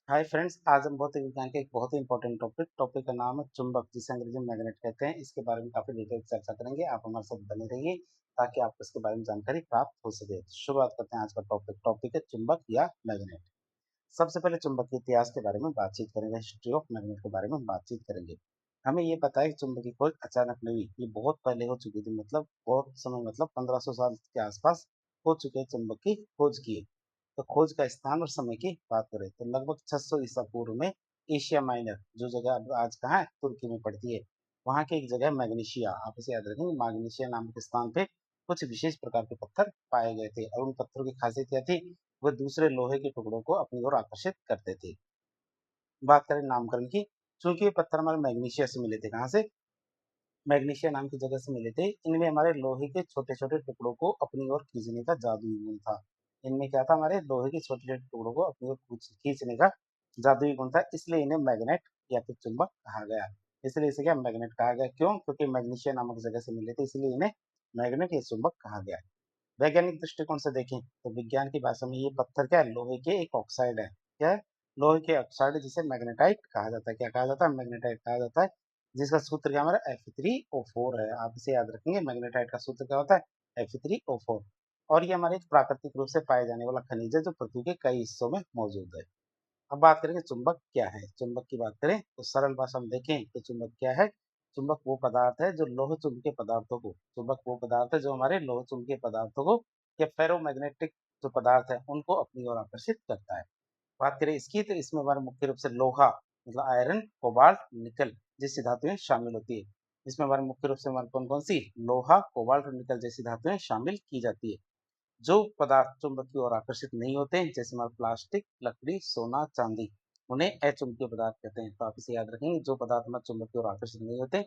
Hi friends, आज हम भौतिक विज्ञान के एक बहुत ही इंपॉर्टेंट टॉपिक का नाम है चुंबक, जिसे अंग्रेजी में मैग्नेट कहते हैं। इसके बारे में काफी डिटेल चर्चा करेंगे। आप हमारे साथ बने रहिए ताकि आपको इसके बारे में जानकारी प्राप्त हो सके। तो शुरुआत करते हैं आज का टॉपिक है चुंबक या मैग्नेट। सबसे पहले चुंबक के इतिहास के बारे में बातचीत करेंगे, हिस्ट्री ऑफ मैग्नेट के बारे में बातचीत करेंगे। हमें ये पता है कि चुंबक की खोज अचानक नहीं हुई, ये बहुत पहले हो चुकी थी। मतलब बहुत समय, मतलब 1500 साल के आसपास हो चुके हैं चुंबक की खोज की। तो खोज का स्थान और समय की बात करें तो लगभग 600 ईसा पूर्व में एशिया माइनर, जो जगह अब आज कहाँ है, तुर्की में पड़ती है, वहाँ की एक जगह मैग्नीशिया, आप इसे याद रखेंगे, मैग्नीशिया नामक स्थान पे कुछ विशेष प्रकार के पत्थर पाए गए थे। और उन पत्थरों की खासियत क्या थी? वह दूसरे लोहे के टुकड़ों को अपनी ओर आकर्षित करते थे। बात करें नामकरण की, चूंकि ये पत्थर हमारे मैग्नीशिया से मिले थे। कहाँ से? मैग्नीशिया नाम की जगह से मिले थे। इनमें हमारे लोहे के छोटे छोटे टुकड़ों को अपनी ओर खींचने का जादुई गुण था। इनमें क्या था? हमारे लोहे के छोटे छोटे टुकड़ों को अपनी ओर खींचने का जादुई गुण था, इसलिए इन्हें मैग्नेट या फिर चुंबक कहा गया। इसलिए इसे क्या मैग्नेट कहा गया? क्यों? क्योंकि मैग्नीशिया नामक जगह से मिले थे, इसलिए इन्हें मैग्नेट या चुंबक कहा गया। वैज्ञानिक दृष्टिकोण से देखें तो विज्ञान की भाषा में ये पत्थर क्या है? लोहे के एक ऑक्साइड है। क्या है? लोहे के ऑक्साइड, जिसे मैग्नेटाइट कहा जाता है। क्या कहा जाता है? मैग्नेटाइट कहा जाता है, जिसका सूत्र क्या हमारा Fe3O4 है। आप इसे याद रखेंगे, मैग्नेटाइट का सूत्र क्या होता है? Fe3O4। और ये हमारे एक प्राकृतिक रूप से पाए जाने वाला खनिज है, जो पृथ्वी के कई हिस्सों में मौजूद है। अब बात करेंगे चुंबक क्या है। चुंबक की बात करें तो सरल भाषा में देखें तो चुंबक क्या है? चुंबक वो पदार्थ है जो लोह चुंबकीय पदार्थों को, चुंबक वो पदार्थ है जो हमारे लोह चुंबकीय पदार्थों को या फेरोमैग्नेटिक जो पदार्थ है उनको अपनी ओर आकर्षित करता है। बात करें इसकी तो इसमें हमारे मुख्य रूप से लोहा, मतलब आयरन, कोबाल्ट, निकल जैसी धातुएं शामिल होती है। इसमें हमारे मुख्य रूप से हमारे कौन कौन सी? लोहा, कोबाल्ट और निकल जैसी धातुएं शामिल की जाती है। जो पदार्थ चुंबक की ओर आकर्षित नहीं होते, जैसे हमारे प्लास्टिक, लकड़ी, सोना, चांदी, उन्हें अचुंबकीय पदार्थ कहते हैं। तो आप इसे याद रखेंगे, जो पदार्थ हमारे चुंबक की ओर आकर्षित नहीं होते,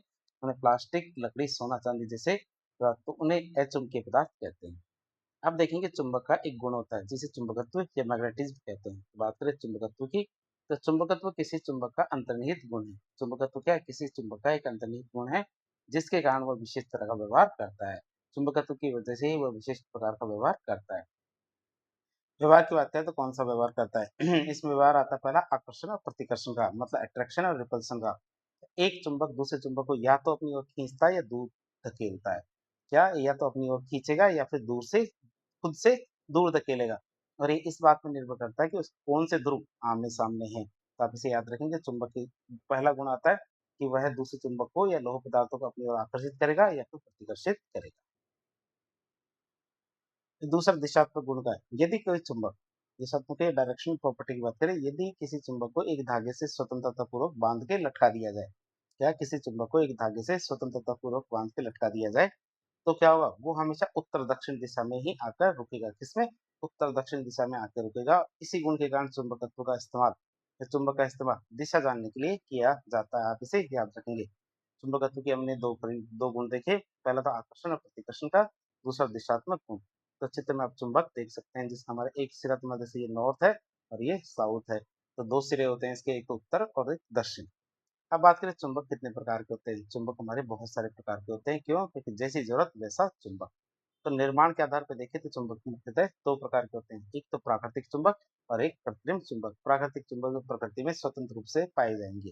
उन्हें प्लास्टिक, लकड़ी, सोना, चांदी जैसे पदार्थ, तो उन्हें अचुंबकीय पदार्थ कहते हैं। अब देखेंगे चुंबक का एक गुण होता है जिसे चुंबकत्व या मैग्नेटिज्म कहते हैं। तो बात करें चुंबकत्व की, तो चुंबकत्व किसी चुंबक का अंतर्निहित गुण है। चुंबकत्व क्या है? किसी चुंबक का एक अंतर्निहित गुण है, जिसके कारण वह विशेष तरह का व्यवहार करता है। चुंबकत्व की वजह से ही वह विशेष प्रकार का व्यवहार करता है। व्यवहार की बात करें तो कौन सा व्यवहार करता है? इसमें व्यवहार आता है पहला आकर्षण और प्रतिकर्षण का, मतलब अट्रैक्शन और रिपल्सन का। एक चुंबक दूसरे चुंबक को या तो अपनी ओर खींचता है या दूर धकेलता है। क्या? या तो अपनी ओर खींचेगा या फिर दूर से, खुद से दूर धकेलेगा। और ये इस बात पर निर्भर करता है कि उस कौन से ध्रुव आमने सामने हैं। तो आप इसे याद रखेंगे, चुंबक की पहला गुण आता है कि वह दूसरे चुंबक को या लोह पदार्थों को अपनी ओर आकर्षित करेगा या फिर प्रतिकर्षित करेगा। दूसरा दिशात्मक गुण का है, यदि कोई चुंबक, दिशात्मक डायरेक्शनल प्रॉपर्टी की बात करें, यदि किसी चुंबक को एक धागे से स्वतंत्रता पूर्वक बांध के लटका दिया जाए, क्या किसी चुंबक को एक धागे से स्वतंत्रता पूर्वक बांध के लटका दिया जाए, तो क्या होगा? वो हमेशा उत्तर दक्षिण दिशा में ही आकर रुकेगा। किसमें? उत्तर दक्षिण दिशा में आकर रुकेगा। इसी गुण के कारण चुंबकत्व का इस्तेमाल, या चुंबक का इस्तेमाल दिशा जानने के लिए किया जाता है। आप इसे याद रखेंगे। चुंबकत्व के हमने दो गुण देखे, पहला था आकर्षण और प्रतिकर्षण का, दूसरा दिशात्मक गुण। तो चित्र में आप चुंबक देख सकते हैं, जिसका हमारे एक सिरा, तो जैसे ये नॉर्थ है और ये साउथ है, तो दो सिरे होते हैं इसके, एक तो उत्तर और एक दक्षिण। अब बात करें चुंबक कितने प्रकार के होते हैं। चुंबक हमारे बहुत सारे प्रकार के होते हैं। क्यों? क्योंकि जैसी जरूरत वैसा चुंबक। तो निर्माण के आधार पर देखें तो चुंबक मुख्यतः दो प्रकार के होते हैं, एक तो प्राकृतिक चुंबक और एक कृत्रिम चुंबक। प्राकृतिक चुंबक जो प्रकृति में स्वतंत्र रूप से पाए जाएंगे।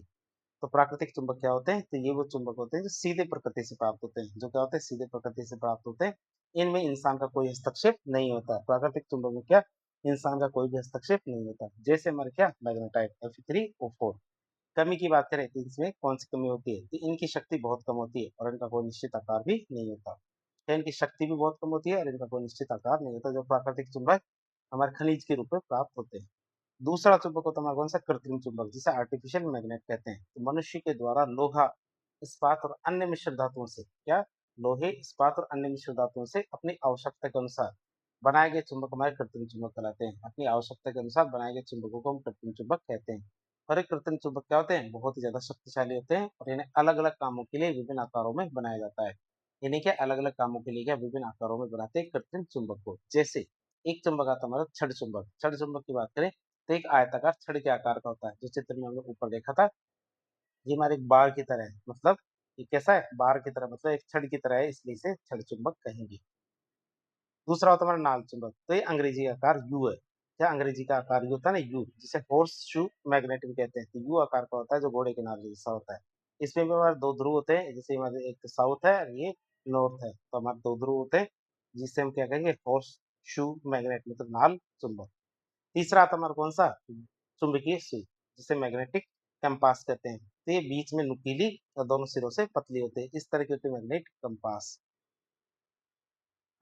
तो प्राकृतिक चुंबक क्या होते हैं? तो ये वो चुंबक होते हैं जो सीधे प्रकृति से प्राप्त होते हैं। जो क्या होते हैं? सीधे प्रकृति से प्राप्त होते हैं। इनमें इंसान का कोई हस्तक्षेप नहीं होता। प्राकृतिक चुंबक में क्या? इंसान का कोई भी हस्तक्षेप नहीं होता। जैसे हमारे क्या? Magnetite Fe3O4। कमी की बात करें तो इसमें कौन सी कमी होती है? तो इनकी शक्ति बहुत कम होती है और इनका कोई निश्चित आकार भी नहीं होता। तो इनकी शक्ति भी बहुत कम होती है और इनका कोई निश्चित आकार नहीं होता। जो प्राकृतिक चुंबक हमारे खनिज के रूप में प्राप्त होते हैं। दूसरा चुंबक होता है हमारा कौन सा? कृत्रिम चुंबक, जिसे आर्टिफिशियल मैग्नेट कहते हैं। तो मनुष्य के द्वारा लोहा, इस्पात और अन्य मिश्र धातुओं से, क्या? लोहे, इस्पात और अन्य मिश्र धातुओं से अपनी आवश्यकता के अनुसार बनाए गए चुंबक हमारे कृत्रिम चुंबक कहलाते हैं। अपनी आवश्यकता के अनुसार बनाए गए चुंबकों को हम कृत्रिम चुंबक कहते हैं। और ये कृत्रिम चुंबक क्या होते हैं? बहुत ही ज्यादा शक्तिशाली होते हैं और इन्हें अलग अलग कामों के लिए विभिन्न आकारों में बनाया जाता है। इन्हें क्या अलग अलग कामों के लिए क्या विभिन्न आकारों में बनाते हैं कृत्रिम चुंबक को। जैसे एक चुंबक आता है हमारा छड़ चुंबक। छड़ चुंबक की बात करें तो एक आयताकार छड़ के आकार का होता है, जो चित्र में हमने ऊपर देखा था। ये हमारे एक बार की तरह है, मतलब ये कैसा है? बार की तरह, मतलब एक छड़ की तरह है, इसलिए इसे छड़ चुंबक कहेंगे। दूसरा होता है हमारा नाल चुंबक। तो ये अंग्रेजी आकार यू है। क्या अंग्रेजी का आकार यू होता है ना यू, जिसे हॉर्स शू मैग्नेट भी कहते हैं, तो यू आकार का होता है जो घोड़े के नारे जैसा होता है। इसमें भी हमारे दो ध्रुव होते हैं, जैसे हमारे एक तो साउथ है और ये नॉर्थ है, तो हमारे दो ध्रुव होते हैं जिससे हम क्या कहेंगे हॉर्स शू मैग्नेट, मतलब नाल चुंबक। तीसरा आता है हमारा कौन सा, चुंबकीय सुई, जिसे मैग्नेटिक कंपास कहते हैं। तो ये बीच में नुकीली और दोनों सिरों से पतली होते हैं, इस तरह की होती है मैग्नेटिक कंपास।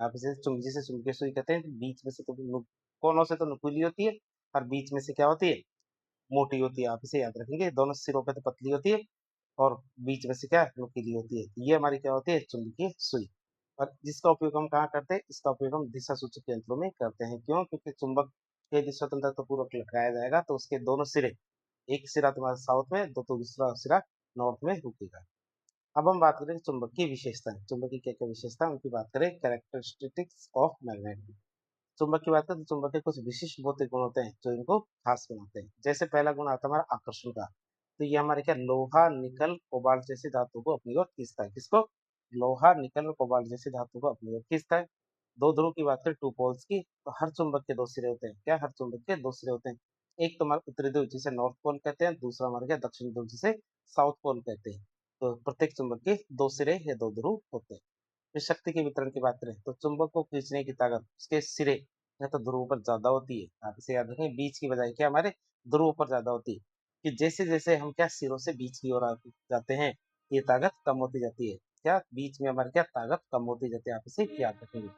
आप इसे जिसे चुंबकीय सुई कहते हैं, बीच में से तो कोनों से तो नुकीली होती है और बीच में से क्या होती है, मोटी होती है। आप इसे याद रखेंगे, दोनों सिरों पे तो पतली होती है और बीच में से क्या नुकीली होती है। ये हमारी क्या होती है, चुंबकीय सुई। और जिसका उपयोग हम कहाँ करते हैं, इसका उपयोग हम दिशा सूचक यंत्रों में करते हैं। क्यों? क्योंकि चुंबक के यदि स्वतंत्रता पूर्वक लटकाया जाएगा तो उसके दोनों सिरे, एक सिरा तुम्हारा साउथ में तो दूसरा सिरा नॉर्थ में रुकेगा। अब हम बात करें चुंबक की विशेषताएं, चुंबक की क्या क्या विशेषता है उनकी बात करें, कैरेक्टरिस्टिक्स ऑफ मैग्नेट। चुंबक की बात करें तो चुंबक के कुछ विशिष्ट भौतिक गुण होते हैं जो इनको खास बनाते हैं। जैसे पहला गुण आता है हमारा आकर्षण का, तो ये हमारे क्या लोहा निकल कोबाल्ट जैसी धातु को अपनी ओर खींचता है। किसको? लोहा निकल और कोबाल्ट जैसी धातु को अपनी ओर खींचता है। दो ध्रुव की बात करें टू पोल्स की, तो हर चुंबक के दो सिरे होते हैं। क्या? हर चुंबक के दो सिरे होते हैं। एक तो हमारा उत्तरी ध्रुव जिसे नॉर्थ पोल कहते हैं, दूसरा हमारा क्या दक्षिण ध्रुव जिसे साउथ पोल कहते हैं। तो प्रत्येक चुंबक के दो सिरे या दो ध्रुव होते हैं। फिर शक्ति के वितरण की बात करें तो चुंबक को खींचने की ताकत उसके सिरे या तो ध्रुव पर ज्यादा होती है। आप इसे याद रखें, बीच की बजाय क्या हमारे ध्रुव पर ज्यादा होती है। कि जैसे जैसे हम क्या सिरों से बीच की ओर जाते हैं, ये ताकत कम होती जाती है। क्या? बीच में हमारी क्या ताकत कम होती जाती है। आप इसे याद रखेंगे।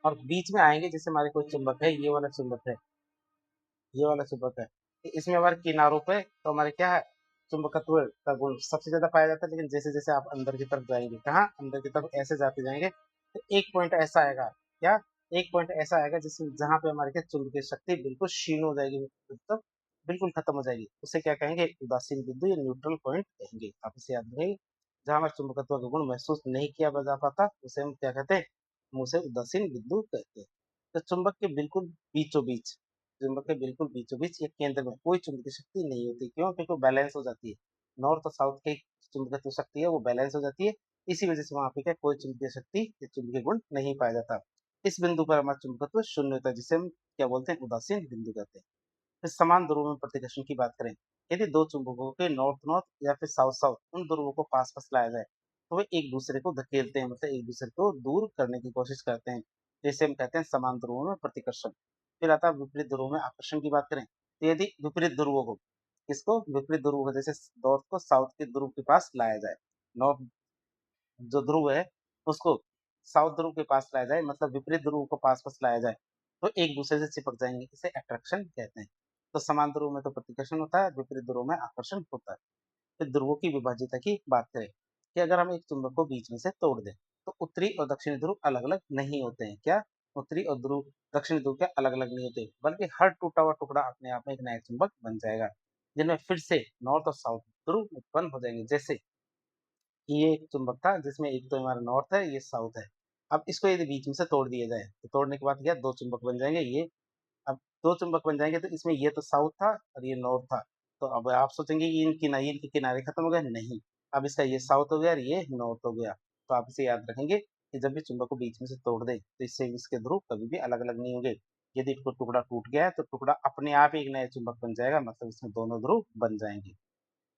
और बीच में आएंगे, जैसे हमारे कोई चुंबक है, ये वाला चुंबक है, ये वाला चुंबक है, तो इसमें हमारे किनारों पे तो हमारे क्या है, चुंबकत्व का गुण सबसे ज्यादा पाया जाता है। लेकिन जैसे जैसे आप अंदर की तरफ जाएंगे, कहाँ अंदर की तरफ ऐसे जाते जाएंगे, तो एक पॉइंट ऐसा आएगा, क्या? एक पॉइंट ऐसा आएगा जिसमें जहां पे हमारे क्या चुंबकीय शक्ति बिल्कुल क्षीण हो जाएगी, मतलब बिल्कुल खत्म हो जाएगी। उसे क्या कहेंगे, उदासीन बिंदु या न्यूट्रल पॉइंट कहेंगे। आप इसे याद रखेंगे। जहां हमारे चुंबकत्व का गुण महसूस नहीं किया जा पाता, उसे हम क्या कहते हैं, हम उसे उदासीन बिंदु कहते हैं। तो चुंबक के बिल्कुल बीचों बीच, चुंबक के बिल्कुल बीचों बीच या केंद्र में कोई चुंबकीय शक्ति नहीं होती। क्यों? क्योंकि वो बैलेंस हो जाती है। नॉर्थ और साउथ की चुंबकत्व शक्ति है वो बैलेंस हो जाती है। इसी वजह से वहां पे क्या कोई चुंबकीय शक्ति या चुंबकीय गुण नहीं पाया जाता। इस बिंदु पर हमारा चुंबकत्व शून्य होता है, जिसे हम क्या बोलते हैं, उदासीन बिंदु कहते हैं। फिर समान ध्रुवों में प्रतिकर्षण की बात करें, यदि दो चुंबकों के नॉर्थ नॉर्थ या फिर साउथ साउथ उन ध्रुवों को पास पास लाया जाए तो वे एक दूसरे को धकेलते हैं, मतलब एक दूसरे को दूर करने की कोशिश करते हैं। जैसे हम कहते हैं समान ध्रुवों में प्रतिकर्षण। फिर आता है विपरीत ध्रुवों में आकर्षण की बात करें, तो यदि विपरीत ध्रुवों को, किसको? विपरीत ध्रुवों को, जैसे नॉर्थ को साउथ के ध्रुव के पास लाया जाए, नॉर्थ जो ध्रुव है उसको साउथ ध्रुव के पास लाया जाए, मतलब विपरीत ध्रुव को पास पास लाया जाए, तो एक दूसरे से चिपक जाएंगे, इसे अट्रैक्शन कहते हैं। तो समान ध्रुव में तो प्रतिकर्षण होता है, विपरीत ध्रुव में आकर्षण होता है। फिर ध्रुवों की विभाज्यता की बात करें कि अगर हम एक चुंबक को बीच में से तोड़ दें तो उत्तरी और दक्षिणी ध्रुव अलग अलग नहीं होते हैं। क्या? उत्तरी और ध्रुव दक्षिणी ध्रुव के अलग अलग नहीं होते, बल्कि हर टूटा हुआ टुकड़ा अपने आप में एक नया चुंबक बन जाएगा, जिनमें फिर से नॉर्थ और साउथ ध्रुव उत्पन्न हो जाएंगे। जैसे ये एक चुंबक था जिसमें एक तो हमारा नॉर्थ है, ये साउथ है। अब इसको यदि बीच में से तोड़ दिया जाए तो तोड़ने के बाद क्या दो चुंबक बन जाएंगे। ये अब दो चुंबक बन जाएंगे तो इसमें ये तो साउथ था और ये नॉर्थ था। तो अब आप सोचेंगे कि इनके किनारे खत्म हो गए, नहीं। अब इसका ये साउथ हो गया और ये नॉर्थ हो गया। तो आप इसे याद रखेंगे कि जब भी चुंबक को बीच में से तोड़ दे तो इससे इसके ध्रुव कभी भी अलग अलग नहीं होंगे। यदि इसको टुकड़ा टूट गया है तो टुकड़ा अपने आप ही एक नया चुंबक बन जाएगा, मतलब इसमें दोनों ध्रुव बन जाएंगे।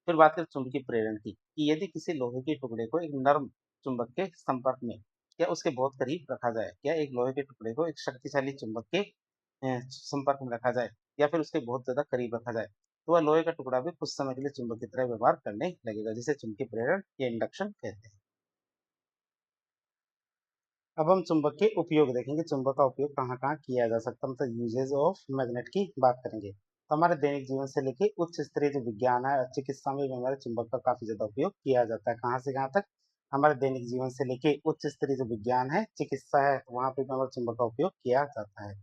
फिर बात करें चुंबकीय प्रेरण की, कि यदि किसी लोहे के टुकड़े को एक नरम चुंबक के संपर्क में या उसके बहुत करीब रखा जाए, या एक लोहे के टुकड़े को एक शक्तिशाली चुंबक के संपर्क में रखा जाए या फिर उसके बहुत ज्यादा करीब रखा जाए, तो वह लोहे का टुकड़ा भी कुछ समय के लिए चुंबक की तरह व्यवहार करने लगेगा, जिसे चुंबकीय प्रेरण या इंडक्शन कहते हैं। अब हम चुंबक के उपयोग देखेंगे, चुंबक का उपयोग कहाँ कहाँ किया जा सकता है, मतलब यूजेज ऑफ मैग्नेट की बात करेंगे। तो हमारे दैनिक जीवन से लेके उच्च स्तरीय जो विज्ञान है, चिकित्सा में भी हमारे चुंबक का काफी ज्यादा उपयोग किया जाता है। कहाँ से कहाँ तक? हमारे दैनिक जीवन से लेके उच्च स्तरीय जो विज्ञान है, चिकित्सा है, वहां पे भी हमारे चुंबक का उपयोग किया जाता है।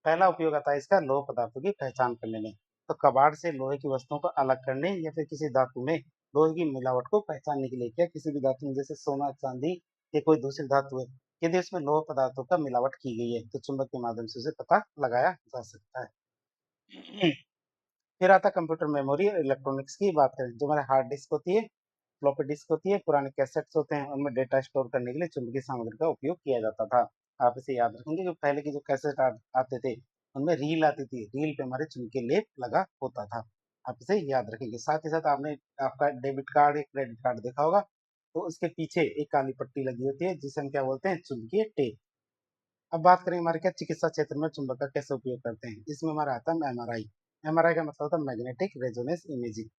पहला उपयोग आता है इसका लोह पदार्थों की पहचान करने में। तो कबाड़ से लोहे की वस्तुओं को अलग करने या फिर किसी धातु में लोहे की मिलावट को पहचानने के लिए, क्या किसी भी धातु में जैसे सोना चांदी या कोई दूसरी धातु है, यदि उसमें लोह पदार्थों का मिलावट की गई है तो चुंबक के माध्यम से उसे पता लगाया जा सकता है। फिर आता कंप्यूटर मेमोरी और इलेक्ट्रॉनिक्स की बात करें, जो हमारे हार्ड डिस्क होती है, फ्लॉपी डिस्क होती है, पुराने कैसेट्स होते हैं, उनमें डेटा स्टोर करने के लिए चुंबकीय सामग्री का उपयोग किया जाता था। आप इसे याद रखेंगे कि पहले के जो कैसेट आते थे उनमें रील आती थी, रील पे हमारे चुन के लेप लगा होता था। आप इसे याद रखेंगे। साथ ही साथ आपने आपका डेबिट कार्ड या क्रेडिट कार्ड देखा होगा, तो उसके पीछे एक काली पट्टी लगी होती है जिसे हम क्या बोलते हैं, चुंबकीय टेप। अब बात करें हमारे क्या चिकित्सा क्षेत्र में चुंबक का कैसे उपयोग करते हैं। इसमें हमारा आता है एमआरआई। एमआरआई का मतलब होता है मैग्नेटिक रेजोनेंस इमेजिंग।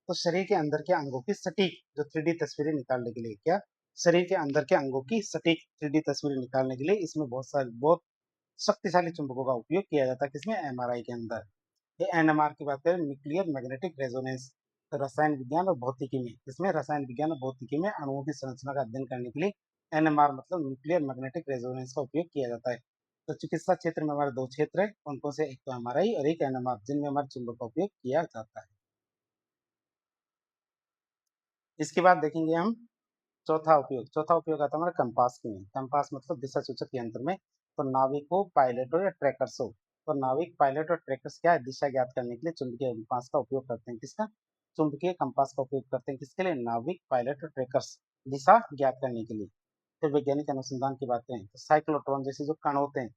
तो शरीर के अंदर के अंगों की सटीक जो 3D तस्वीरें निकालने के लिए क्या, शरीर के अंदर के अंगों की सटीक 3D तस्वीरें निकालने के लिए इसमें बहुत शक्तिशाली चुंबकों का उपयोग किया जाता है। किसमें, एमआरआई के अंदर। ये एनएमआर की बात करें, न्यूक्लियर मैग्नेटिक रेजोनेंस। तो रसायन विज्ञान और भौतिकी में, इसमें रसायन विज्ञान और भौतिकी में अणुओं की संरचना का अध्ययन करने के लिए एनएमआर मतलब न्यूक्लियर मैग्नेटिक रेजोनेंस का उपयोग किया जाता है। तो चिकित्सा क्षेत्र में हमारे दो क्षेत्र है, कौन कौन से, एक तो एमआरआई और एक एनएमआर, जिनमें हमारे चुंबक का उपयोग किया जाता है। इसके बाद देखेंगे हम चौथा उपयोग आता है हमारा कंपास के में। कंपास मतलब दिशा सूचक यंत्र में। तो नाविक हो, पायलट हो या ट्रैकर्स हो, तो नाविक, पायलट और ट्रैकर्स क्या है, दिशा ज्ञात करने के लिए चुंबकीय कंपास का उपयोग करते हैं। किसका, चुंबकीय कंपास का उपयोग करते हैं। किसके लिए, नाविक, पायलट और ट्रैकर्स, दिशा ज्ञात करने के लिए। फिर वैज्ञानिक अनुसंधान की बात करें तो साइक्लोट्रॉन जैसे जो कण होते हैं,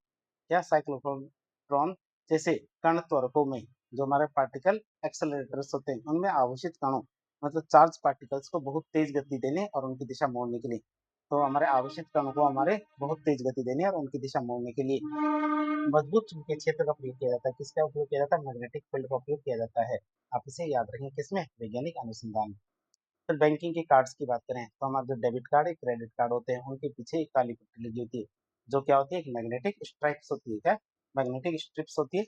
क्या साइक्लोट्रॉन जैसे कण त्वरकों में, जो हमारे पार्टिकल एक्सेलरेटर्स होते हैं, उनमें आवेशित कणों मतलब चार्ज पार्टिकल्स को बहुत तेज गति देने और उनकी दिशा मोड़ने के लिए, तो हमारे आवेशित कणों को हमारे बहुत तेज गति देने और उनकी दिशा मोड़ने के लिए मजबूत चुंबकीय क्षेत्र का प्रयोग किया जाता है। किसका उपयोग किया जाता है, मैग्नेटिक फील्ड का उपयोग किया जाता है। आप इसे याद रखेंगे, किसमें, वैज्ञानिक अनुसंधान। फिर बैंकिंग के कार्ड्स की बात करें तो हमारे जो डेबिट कार्ड या क्रेडिट कार्ड होते हैं, उनके पीछे एक काली पट्टी लगी होती है, जो क्या होती है, एक मैग्नेटिक स्ट्राइप्स होती है। क्या, मैग्नेटिक स्ट्रिप्स होती है,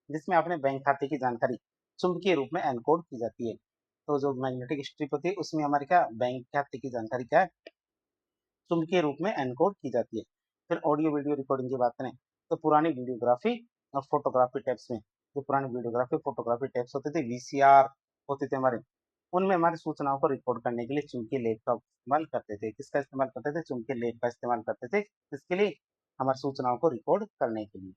जिसमें अपने बैंक खाते की जानकारी चुंबकीय रूप में एनकोड की जाती है। तो जो मैग्नेटिक स्ट्रिप होती है उसमें हमारे क्या, बैंक खाते की जानकारी क्या है, चुंबकीय रूप में एनकोड की जाती है। फिर ऑडियो वीडियो रिकॉर्डिंग की बात करें तो पुरानी वीडियोग्राफी और फोटोग्राफी टेप्स में, जो पुरानी वीडियोग्राफी फोटोग्राफी टेप्स होते थे, वीसीआर होते थे हमारे, उनमें हमारी सूचनाओं को रिकॉर्ड करने के लिए चुंबकीय लेप का इस्तेमाल करते थे। किसका इस्तेमाल करते थे, चुंबकीय लेप का इस्तेमाल करते थे। किसके लिए, हमारी सूचनाओं को रिकॉर्ड करने के लिए।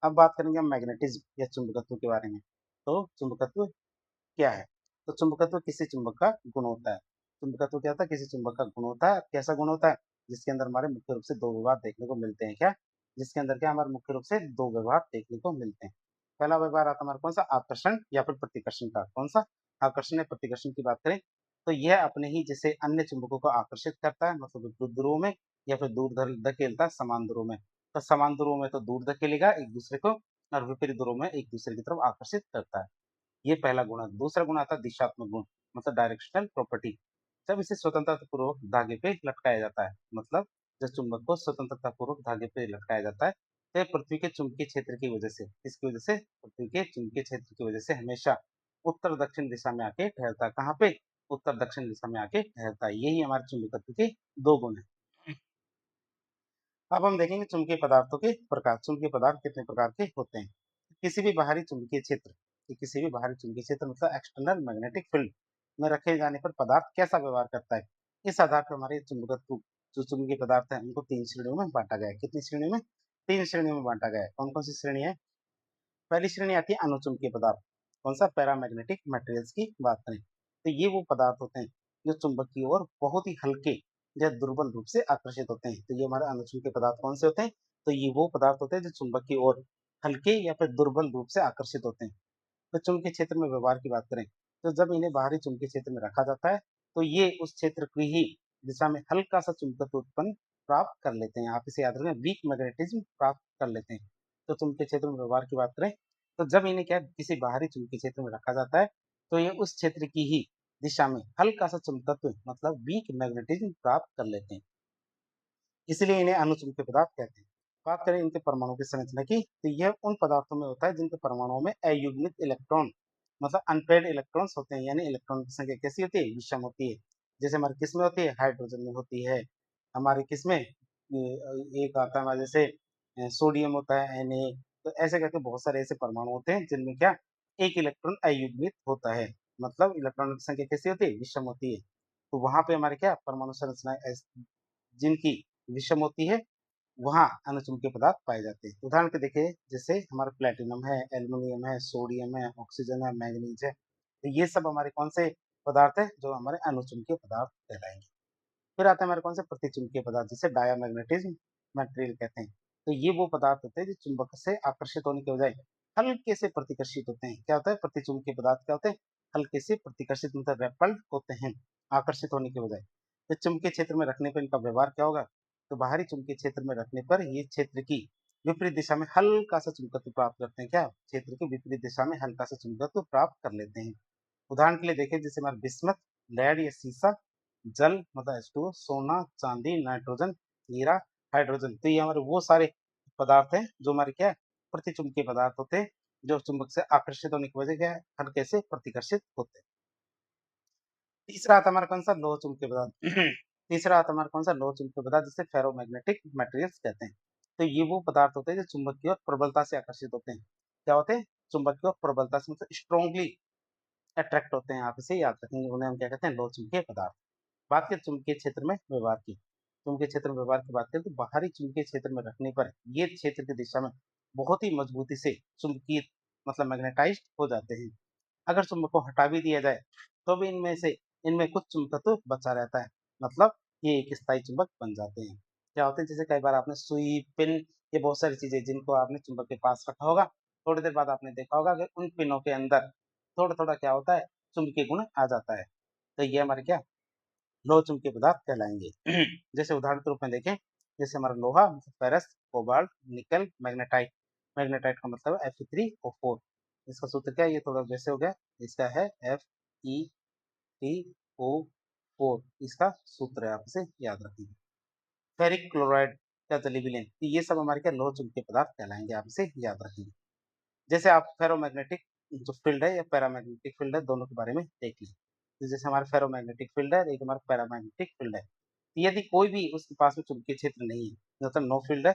अब बात करेंगे हम मैग्नेटिज्म या चुंबकत्व के बारे में। तो चुंबकत्व क्या है, तो चुंबकत्व किसी चुंबक का गुण होता है। चुंबकत्व क्या होता है, किसी चुंबक का गुण होता है। कैसा गुण होता है, जिसके अंदर हमारे मुख्य रूप से दो व्यवहार देखने को मिलते हैं। क्या, जिसके अंदर क्या, हमारे मुख्य रूप से दो व्यवहार देखने को मिलते हैं। पहला व्यवहार आता है हमारा कौन सा, आकर्षण या फिर प्रतिकर्षण का। कौन सा, आकर्षण या प्रतिकर्षण की बात करें तो यह अपने ही जैसे अन्य चुंबकों को आकर्षित करता है, मतलब विद्युत ध्रुवों में, या फिर दूर धकेलता है समान ध्रुवों में। तो समान ध्रुवों में तो दूर धकेलेगा एक दूसरे को, और विपरीत ध्रुवों में एक दूसरे की तरफ आकर्षित करता है। ये पहला गुण है। दूसरा गुण आता है दिशात्मक गुण, मतलब डायरेक्शनल प्रॉपर्टी। जब इसे स्वतंत्रता पूर्वक धागे पे लटकाया जाता है, मतलब जब चुंबक को स्वतंत्रता पूर्वक धागे पे लटकाया जाता है, तो ये पृथ्वी के चुंबकीय क्षेत्र की वजह से, इसकी वजह से, पृथ्वी के चुंबकीय क्षेत्र की वजह से हमेशा उत्तर दक्षिण दिशा में आके ठहरता है। कहाँ पे, उत्तर दक्षिण दिशा में आके ठहरता है। यही हमारे चुंबकत्व के दो गुण है। अब हम देखेंगे चुंबकीय पदार्थों के प्रकार। चुंबकीय पदार्थ कितने प्रकार के होते हैं। किसी भी बाहरी चुंबकीय क्षेत्र, किसी भी बाहरी चुंबकीय क्षेत्र मतलब एक्सटर्नल मैग्नेटिक फील्ड में रखे जाने पर पदार्थ कैसा व्यवहार करता है, इस आधार पर हमारे चुंबकत्व, जो चुंबकीय पदार्थ है उनको तीन श्रेणियों में बांटा गया है। कितनी श्रेणियों में, तीन श्रेणियों में बांटा गया है। कौन कौन सी श्रेणी है, पहली श्रेणी आती है अनुचुंबकीय पदार्थ। कौन सा, पैरामैग्नेटिक मटेरियल्स की बात करें तो ये वो पदार्थ होते हैं जो चुंबक की ओर बहुत ही हल्के या दुर्बल रूप से आकर्षित होते हैं। तो ये हमारे अनुचुंबकीय पदार्थ कौन से होते हैं, तो ये वो पदार्थ होते हैं जो चुंबक की ओर हल्के या फिर दुर्बल रूप से आकर्षित होते हैं। तो चुंबकीय क्षेत्र में व्यवहार की बात करें तो जब इन्हें बाहरी चुंबकीय क्षेत्र में रखा जाता है तो ये उस क्षेत्र की ही दिशा में हल्का सा चुंबकत्व उत्पन्न प्राप्त कर लेते हैं। आप इसे याद रखें, वीक मैग्नेटिज्म प्राप्त कर लेते हैं। तो चुंबकीय क्षेत्र में व्यवहार की बात करें तो जब इन्हें क्या किसी बाहरी चुंबकीय क्षेत्र में रखा जाता है तो ये उस क्षेत्र की ही दिशा में हल्का सा चुंबकत्व मतलब वीक मैग्नेटिज्म प्राप्त कर लेते हैं, इसलिए इन्हें अनुचुंबकीय पदार्थ कहते हैं। बात करें इनके परमाणु की संरचना की तो यह उन पदार्थों में होता है जिनके परमाणुओं में अयुग्मित इलेक्ट्रॉन मतलब अनपेड इलेक्ट्रॉन्स होते हैं, यानी इलेक्ट्रॉन की संख्या कैसी होती है, विषम होती है। जैसे हमारे किस में होती है, हाइड्रोजन में होती है। हमारे किस में एक आता है हमारे जैसे सोडियम होता है Na। तो ऐसे करके बहुत सारे ऐसे परमाणु होते हैं जिनमें क्या एक इलेक्ट्रॉन अयुग्मित होता है, मतलब इलेक्ट्रॉन की संख्या कैसी होती है, विषम होती है। तो वहां पे हमारे क्या परमाणु संरचना जिनकी विषम होती है वहाँ अनुचुंबकीय पदार्थ पाए जाते हैं। उदाहरण के देखिए जैसे हमारा प्लेटिनम है, एल्युमिनियम है, सोडियम है, ऑक्सीजन है, मैग्नीज है। तो ये सब हमारे कौन से पदार्थ है, जो हमारे अनुचुंबकीय पदार्थ कहलाएंगे। फिर आते हैं हमारे कौन से प्रतिचुंबकीय पदार्थ, जिसे डायामैग्नेटिज्म मटेरियल कहते हैं। तो ये वो पदार्थ होते हैं जो चुंबक से आकर्षित होने के बजाय हल्के से प्रतिकर्षित होते हैं। क्या होता है? प्रतिचुंबकीय पदार्थ क्या होते हैं? हल्के से प्रतिकर्षित मतलब रेपल्ड होते हैं, आकर्षित होने के बजाय। तो चुंबकीय क्षेत्र में रखने पर इनका व्यवहार क्या होगा? तो बाहरी चुंबकीय क्षेत्र में रखने पर ये क्षेत्र की विपरीत दिशा में हल्का सा चुंबकत्व प्राप्त करते हैं। क्या? क्षेत्र की विपरीत दिशा में हल्का सा चुंबकत्व प्राप्त कर लेते हैं। उदाहरण के लिए देखें, जैसे हमारा बिस्मथ, लेड या सीसा, जल मतलब H2O, सोना, चांदी, नाइट्रोजन, हीरा, हाइड्रोजन। तो ये हमारे वो सारे पदार्थ हैं जो हमारे क्या है? प्रतिचुंबकीय पदार्थ होते हैं, जो चुंबक से आकर्षित होने की वजह क्या है? हल्के से प्रतिकर्षित होते हैं। तीसरा आता है हमारा कौन सा? लोह चुंबकीय पदार्थ। तीसरा आता है हमारा कौन सा? लोह चुंबकीय पदार्थ, जिसे फेरोमैग्नेटिक मटेरियल्स कहते हैं। तो ये वो पदार्थ होते हैं जो चुंबक की ओर प्रबलता से आकर्षित होते हैं। क्या होते हैं? चुंबक की ओर प्रबलता से मतलब स्ट्रांगली अट्रैक्ट होते हैं। आप इसे याद रखेंगे, उन्हें हम क्या कहते हैं? लोह चुंबकीय पदार्थ। बात करें चुंबकीय क्षेत्र में व्यवहार की। चुंबकीय क्षेत्र में व्यवहार की बात करें तो बाहरी चुंबकीय क्षेत्र में रखने पर ये क्षेत्र की दिशा में बहुत ही मजबूती से चुंबकीय मतलब मैग्नेटाइज्ड हो जाते हैं। अगर चुंबक को हटा भी दिया जाए तो भी इनमें कुछ चुंबकत्व बचा रहता है, मतलब ये एक स्थायी चुंबक बन जाते हैं। क्या होते हैं? जैसे कई बार आपने सुई, पिन, ये बहुत सारी चीजें जिनको आपने चुंबक के पास रखा होगा, थोड़ी देर बाद आपने देखा होगा कि उन पिनों के अंदर थोड़ा थोड़ा क्या होता है? चुंबकीय गुण आ जाता है। तो ये हमारे क्या लोह चुंबकीय पदार्थ कहलाएंगे। जैसे उदाहरण के रूप में देखें, जैसे हमारा लोहा मतलब फेरस, कोबाल्ट, निकल, मैग्नेटाइट। मैग्नेटाइट का मतलब है Fe3O4। इसका सूत्र क्या है? ये थोड़ा वैसे हो गया, इसका है Fe3O4, इसका सूत्र है, आप इसे याद रखेंगे। फेरिक क्लोराइड या जलीबिलिन, तो ये सब हमारे क्या लोह चुंबकीय पदार्थ कहलाएंगे, आप इसे याद रखेंगे। जैसे आप फेरोमैग्नेटिक जो फील्ड है या पैरामैग्नेटिक फील्ड है, दोनों के बारे में देख लीजिए। तो जैसे हमारा फेरोमैग्नेटिक फील्ड है, एक हमारा पैरामैग्नेटिक फील्ड है। तो यदि कोई भी उसके पास में चुंबकीय क्षेत्र नहीं है, मतलब नो फील्ड है,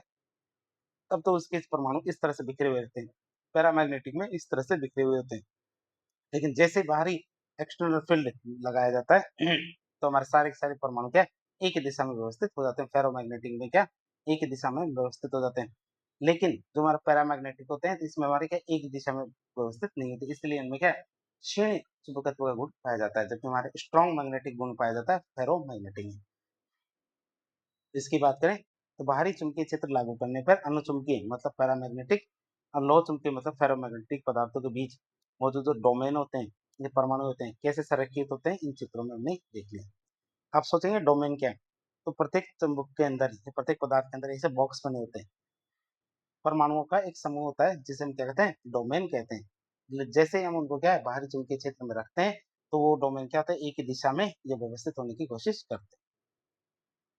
तब तो उसके परमाणु इस तरह से बिखरे हुए रहते हैं। पैरामैग्नेटिक में इस तरह से बिखरे हुए होते हैं। लेकिन जैसे बाहरी एक्सटर्नल फील्ड लगाया जाता है तो हमारे सारे के सारे परमाणु क्या है? एक ही दिशा में व्यवस्थित हो जाते हैं। फेरोमैग्नेटिक में क्या एक ही दिशा में व्यवस्थित हो जाते हैं। लेकिन जो हमारा पैरामैग्नेटिक होते हैं, तो इसमें हमारे क्या एक ही दिशा में व्यवस्थित नहीं होते, इसलिए इनमें क्या है? क्षीण चुंबकत्व का गुण पाया जाता है, जबकि हमारे स्ट्रॉन्ग मैग्नेटिक गुण पाया जाता है फेरोमैग्नेटिक में। इसकी बात करें तो बाहरी चुंबकीय क्षेत्र लागू करने पर अनुचुंबकीय मतलब पैरामैग्नेटिक और लोह चुंबकीय मतलब फेरोमैग्नेटिक पदार्थों के बीच मौजूद जो डोमेन होते हैं, ये परमाणु होते हैं, कैसे संरेखित होते हैं, इन चित्रों में हमने देख लिया। आप सोचेंगे डोमेन क्या है? तो प्रत्येक चुंबक के अंदर प्रत्येक पदार्थ के अंदर ऐसे बॉक्स बने होते हैं, परमाणुओं का एक समूह होता है जिसे हम क्या कहते हैं? डोमेन कहते हैं। जैसे ही हम उनको क्या है बाहरी चुंबकीय क्षेत्र में रखते हैं, तो वो डोमेन क्या होता है? एक ही दिशा में ये व्यवस्थित होने की कोशिश करते हैं।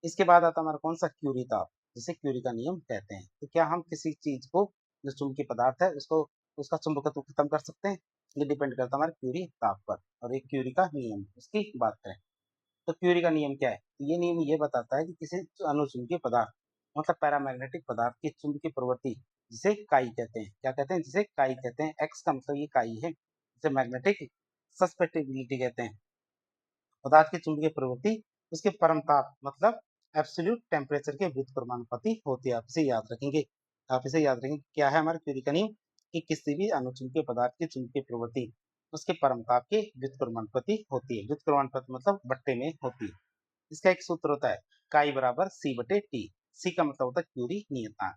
इसके बाद आता है हमारा कौन सा? क्यूरी ताप, जिसे क्यूरी का नियम कहते हैं। तो क्या हम किसी चीज को जो चुंबकीय पदार्थ है उसको उसका चुंबकत्व खत्म कर सकते हैं? ये डिपेंड करता है हमारे क्यूरी ताप पर। और एक क्यूरी का नियम उसकी बात करें तो क्यूरी का नियम क्या है? तो ये नियम ये बताता है कि किसी अनुचुंबकीय पदार्थ मतलब पैरामैग्नेटिक पदार्थ की चुंबकीय प्रवृत्ति, जिसे काई कहते हैं। क्या कहते हैं? जिसे काई कहते हैं। एक्स का मतलब ये काई है, जिसे मैग्नेटिक सस्पेक्टिबिलिटी कहते हैं। पदार्थ की चुंबकीय प्रवृत्ति उसके परम ताप मतलब एब्सोल्यूट टेम्परेचर के व्युत्क्रमानुपाती होती है। आप इसे याद रखेंगे। आप इसे याद रखेंगे। क्या है हमारे क्यूरी का नियम? कि किसी भी अनुचुंबकीय पदार्थ की चुंबकीय प्रवृत्ति उसके परम ताप के व्युत्क्रमानुपाती होती है। व्युत्क्रमानुपात मतलब बट्टे में होती है। इसका एक सूत्र होता है काई बराबर सी बटे टी। सी का मतलब होता है क्यूरी नियतांक।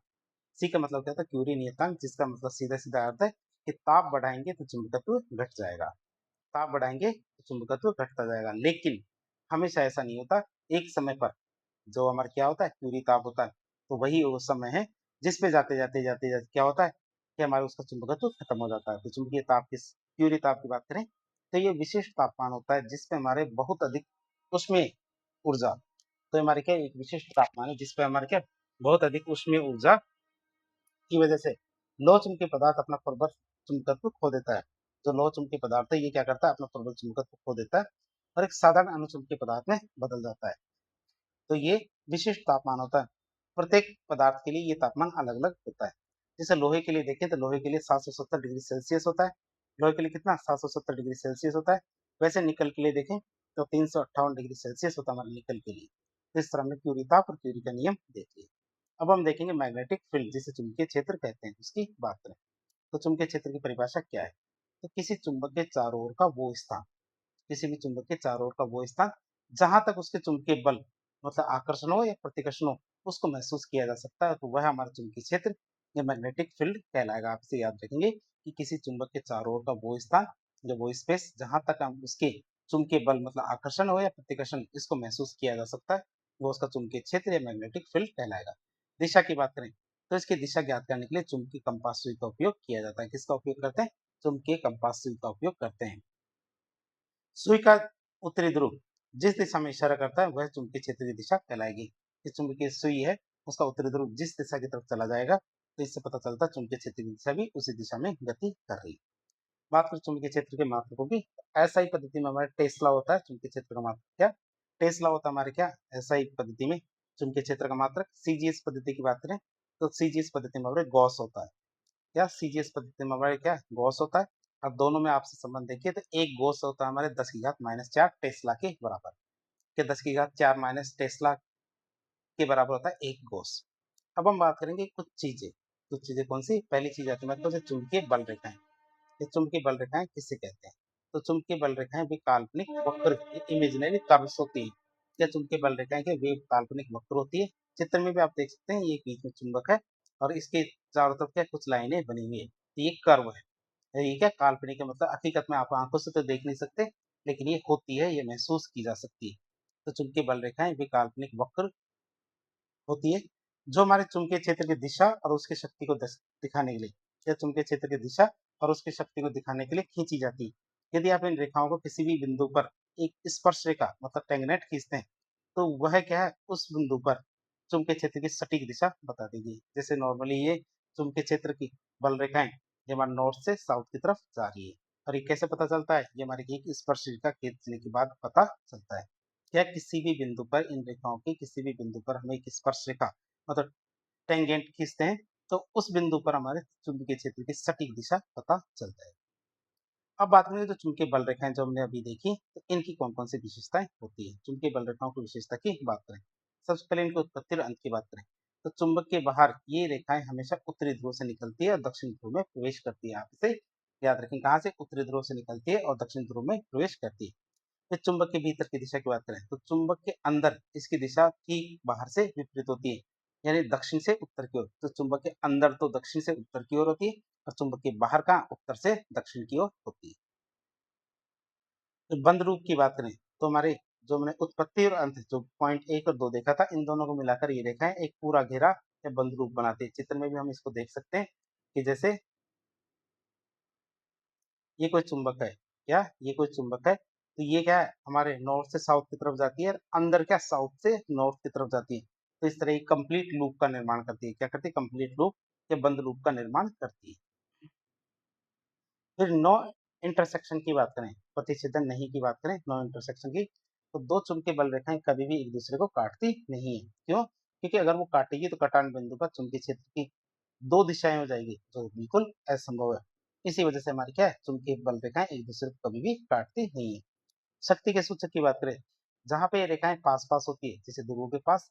सी का मतलब क्या होता है? क्यूरी नियतांक, जिसका मतलब सीधा सीधा अर्थ है कि ताप बढ़ाएंगे तो चुंबकत्व घट जाएगा, ताप बढ़ाएंगे तो चुंबकत्व घटता जाएगा। लेकिन हमेशा ऐसा नहीं होता। एक समय पर जो हमारा क्या होता है? क्यूरी ताप होता है, तो वही वो समय है जिस पे जाते जाते क्या होता है कि हमारा उसका चुंबकत्व खत्म हो जाता है। तो चुंबकीय ताप की क्यूरी ताप की बात करें तो ये विशिष्ट तापमान होता है जिसपे हमारे बहुत अधिक उष्मीय ऊर्जा, तो हमारे क्या एक विशिष्ट तापमान है जिसपे हमारे क्या बहुत अधिक उष्मीय ऊर्जा की वजह से लोह चुंबकीय पदार्थ अपना प्रबल चुंबकत्व खो देता है। जो लोह चुंबकीय पदार्थ है ये क्या करता है? अपना प्रबल चुंबकत्व खो देता है और एक साधारण अनुचुंबकीय पदार्थ में बदल जाता है। तो ये विशिष्ट तापमान होता है। प्रत्येक पदार्थ के लिए ये तापमान अलग अलग होता है। जैसे लोहे के लिए देखें तो लोहे के लिए 770 डिग्री सेल्सियस होता है। लोहे के लिए कितना? 770 डिग्री सेल्सियस होता है। वैसे निकल के लिए देखें तो 358 डिग्री सेल्सियस होता है हमारे निकल के लिए। तो इस तरह हमने क्यूरी ताप और क्यूरी का नियम देख लिया। अब हम देखेंगे मैग्नेटिक फील्ड, जिसे चुंबकीय क्षेत्र कहते हैं, उसकी बात करें तो चुंबकीय क्षेत्र की परिभाषा क्या है? तो किसी चुंबक के चारों ओर का वो स्थान, किसी भी चुंबक के चारों ओर का वो स्थान जहां तक उसके चुंबकीय बल मतलब आकर्षण हो या प्रतिकर्षण हो, उसको महसूस किया जा सकता है, तो वह हमारा चुंबकीय क्षेत्र या मैग्नेटिक फील्ड कहलाएगा। आप इसे याद रखेंगे कि किसी चुंबक के चारों ओर का वो स्थान या वो स्पेस जहाँ तक हम उसके चुंबकीय बल मतलब आकर्षण हो या प्रतिकर्षण इसको महसूस किया जा सकता है, वो उसका चुंबकीय क्षेत्र या मैग्नेटिक फील्ड कहलाएगा। दिशा की बात करें तो इसकी दिशा ज्ञात करने के लिए चुंबकीय कंपास सुई का उपयोग किया जाता है। किसका उपयोग करते हैं? चुंबकीय कंपास सुई का उपयोग करते हैं। सुई का उत्तरी ध्रुव जिस दिशा में इशारा करता है वह चुंबकीय क्षेत्र की दिशा कहलाएगी। जो चुंबकीय सुई है उसका उत्तरी ध्रुव जिस दिशा की तरफ चला जाएगा तो इससे पता चलता है चुंबकीय क्षेत्र की दिशा भी उसी दिशा में गति कर रही है। बात करें चुंबकीय क्षेत्र के मात्रकों की, ऐसा ही पद्धति में हमारे टेस्ला होता है चुंबकीय क्षेत्र का मात्रक क्या? टेस्ला होता है हमारे क्या? ऐसा ही पद्धति में चुंबकीय क्षेत्र का मात्रक। सीजीएस पद्धति की बात करें तो सीजीएस पद्धति में हमारे गॉस होता है। क्या सीजीएस पद्धति में हमारे क्या गॉस होता है। अब दोनों में आपसे संबंध देखिए तो एक गॉस होता है हमारे 10 की घात -4 टेस्ला के बराबर। क्या 10 की घात 4 माइनस टेस्ला के बराबर होता है एक गॉस। अब हम बात करेंगे कुछ चीजें कौन सी? पहली चीज आती है मतलब तो चुंबकीय बल रेखाएं। ये चुंबकीय बल रेखाएं किससे कहते हैं? तो चुंबकीय बल रेखाएं भी काल्पनिक वक्र इमेजिनरी कर्व्स होती है। क्या चुंबकीय बल रेखाएं के वे काल्पनिक वक्र होती है। चित्र में भी आप देख सकते हैं ये बीच में चुंबक है और इसके चारों तरफ क्या कुछ लाइनें बनी हुई है, तो ये कर्व है। ये क्या काल्पनिक है मतलब हकीकत में आप आंखों से तो देख नहीं सकते, लेकिन ये होती है, ये महसूस की जा सकती है। तो चुंबकीय बल रेखाएं भी काल्पनिक वक्र होती है जो हमारे चुंबकीय क्षेत्र की दिशा और उसकी शक्ति को दिखाने के लिए या चुंबकीय क्षेत्र की दिशा और उसकी शक्ति को दिखाने के लिए खींची जाती है। यदि आप इन रेखाओं को किसी भी बिंदु पर एक स्पर्श रेखा मतलब टेंगनेट खींचते हैं तो वह क्या है उस बिंदु पर चुंबकीय क्षेत्र की सटीक दिशा बता देगी। जैसे नॉर्मली ये चुंबकीय क्षेत्र की बल रेखाएं ये हमारे नॉर्थ से साउथ की तरफ जा रही है। और ये कैसे पता चलता है? ये हमारी एक स्पर्श रेखा खींचने के बाद पता चलता है। क्या किसी भी बिंदु पर इन रेखाओं की किसी भी बिंदु पर हम एक स्पर्श रेखा मतलब टेंजेंट खींचते हैं तो उस बिंदु पर हमारे चुंबकीय क्षेत्र की सटीक दिशा पता चलता है। अब बात करें तो चुंबकीय बल रेखाएं जो हमने अभी देखी तो इनकी कौन कौन सी विशेषताएं होती है। चुंबकीय बल रेखाओं की विशेषता की बात करें, सबसे पहले इनकी उत्पत्ति और अंत की बात करें तो चुंबक के बाहर ये रेखाएं हमेशा उत्तरी ध्रुव से निकलती है और दक्षिण ध्रुव में प्रवेश करती है। आप इसे याद रखें कहाँ से? उत्तरी ध्रुव से निकलती है और दक्षिण ध्रुव में प्रवेश करती है। फिर चुंबक के भीतर की दिशा की बात करें तो चुंबक के अंदर इसकी दिशा ठीक बाहर से विपरीत होती है, यानी दक्षिण से उत्तर की ओर। तो चुंबक के अंदर तो दक्षिण से उत्तर की ओर होती है और चुंबक के बाहर का उत्तर से दक्षिण की ओर होती है। तो बंद रूप की बात करें तो हमारे जो हमने उत्पत्ति और अंत जो पॉइंट एक और दो देखा था इन दोनों को मिलाकर ये रेखाएं एक पूरा घेरा या बंद रूप बनाते हैं। चित्र में भी हम इसको देख सकते हैं कि जैसे ये कोई चुंबक है। क्या ये कोई चुंबक है? तो ये क्या है हमारे नॉर्थ से साउथ की तरफ जाती है और अंदर क्या साउथ से नॉर्थ की तरफ जाती है। तो इस तरह एक कंप्लीट लूप का निर्माण करती है। क्या करती है? कंप्लीट लूप या बंद लूप का निर्माण करती है। फिर नो इंटरसेक्शन की बात करें, प्रतिच्छेदन नहीं की बात करें, नो इंटरसेक्शन की, तो दो चुंबकीय बल रेखाएं कभी भी एक दूसरे को काटती नहीं है। क्यों? क्योंकि अगर वो काटेगी तो कटान बिंदु पर चुंबकीय क्षेत्र की दो दिशाएं हो जाएगी जो बिल्कुल असंभव है। इसी वजह से हमारी क्या है चुंबकीय बल रेखाएं एक दूसरे को कभी भी काटती नहीं है। शक्ति के सूचक की बात करें, जहां पे ये रेखाएं पास पास होती है जैसे ध्रुवों के पास,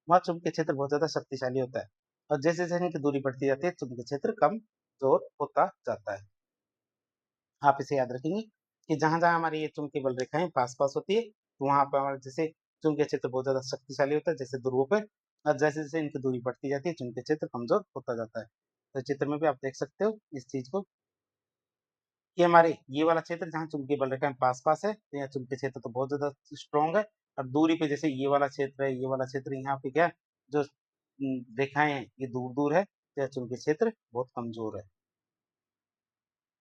वहाँ चुंबकीय क्षेत्र बहुत ज्यादा शक्तिशाली होता है और जैसे जैसे इनकी दूरी बढ़ती जाती है चुंबकीय क्षेत्र कम जोर होता जाता है। आप इसे याद रखेंगे कि जहां जहां हमारी ये चुंबकीय बल रेखाएं पास पास होती है तो वहां पर हमारे जैसे चुंबकीय क्षेत्र बहुत ज्यादा शक्तिशाली होता है जैसे ध्रुवों पे, और जैसे जैसे इनकी दूरी बढ़ती जाती है चुंबकीय क्षेत्र कमजोर होता जाता है। तो चित्र में भी आप देख सकते हो इस चीज को कि हमारे ये वाला क्षेत्र जहाँ चुंबकीय बल रेखाएं पास पास है तो यहाँ चुंबकीय क्षेत्र तो बहुत ज्यादा स्ट्रॉन्ग है। और दूरी पे जैसे ये वाला क्षेत्र है, ये वाला क्षेत्र, यहाँ पे क्या जो रेखाएं हैं ये दूर दूर है तो यह चुंबकीय क्षेत्र बहुत कमजोर है।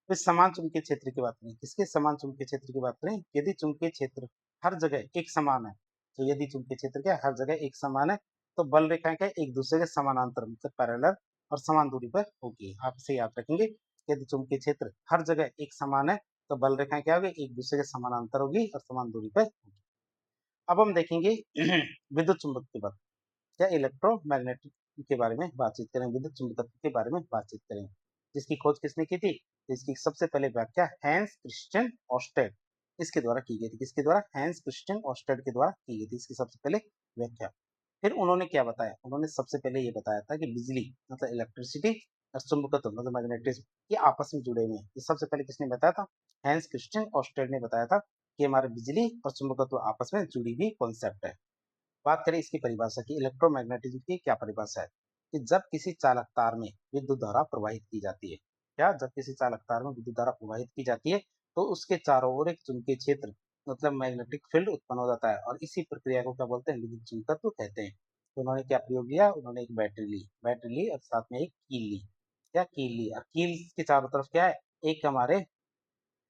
फिर समान चुंबकीय क्षेत्र की बात करें, किसके समान चुंबकीय क्षेत्र की बात करें? यदि चुंबकीय क्षेत्र हर जगह एक समान है, तो यदि चुंबकीय क्षेत्र क्या हर जगह एक समान है तो बल रेखाएं क्या एक दूसरे के समानांतर मतलब पैरेलल और समान दूरी पर होगी। आप इसे याद रखेंगे, यदि चुंबकीय क्षेत्र हर जगह एक समान है तो बल रेखाएं क्या होगी एक दूसरे के समानांतर होगी और समान दूरी पर होगी। अब हम देखेंगे विद्युत चुंबक की बात या इलेक्ट्रोमैग्नेटिक के बारे में बातचीत करें, विद्युत चुंबकत्व के बारे में बातचीत करें, जिसकी खोज किसने की थी? तो इसकी सबसे पहले व्याख्या हैंस क्रिश्चियन ऑस्टेड इसके द्वारा की गई थी। किसके द्वारा? हैंस क्रिश्चियन ऑस्टेड के द्वारा की गई थी इसकी सबसे पहले व्याख्या। फिर उन्होंने क्या बताया? उन्होंने सबसे पहले ये बताया था कि बिजली मतलब इलेक्ट्रिसिटी और चुंबकत्व मतलब मैग्नेटिज्म ये आपस में जुड़े हुए हैं। ये सबसे पहले किसने बताया था? हैंस क्रिश्चियन ऑस्टेड ने बताया था कि हमारे बिजली और चुंबकत्व आपस में जुड़ी हुई कॉन्सेप्ट है। बात करें इसकी परिभाषा की, इलेक्ट्रोमैग्नेटिज्म की क्या परिभाषा है कि जब किसी चालक तार में विद्युत धारा प्रवाहित की जाती है, क्या जब किसी चालक तार में विद्युत धारा प्रवाहित की जाती है तो उसके चारों ओर एक चुंबकीय क्षेत्र मतलब मैग्नेटिक फील्ड उत्पन्न हो जाता है और इसी प्रक्रिया को क्या बोलते हैं, विद्युत चुंबकत्व कहते हैं। तो उन्होंने क्या प्रयोग किया, उन्होंने एक बैटरी ली और साथ में एक कील ली, क्या कील ली, और कील के चारों तरफ क्या है, एक हमारे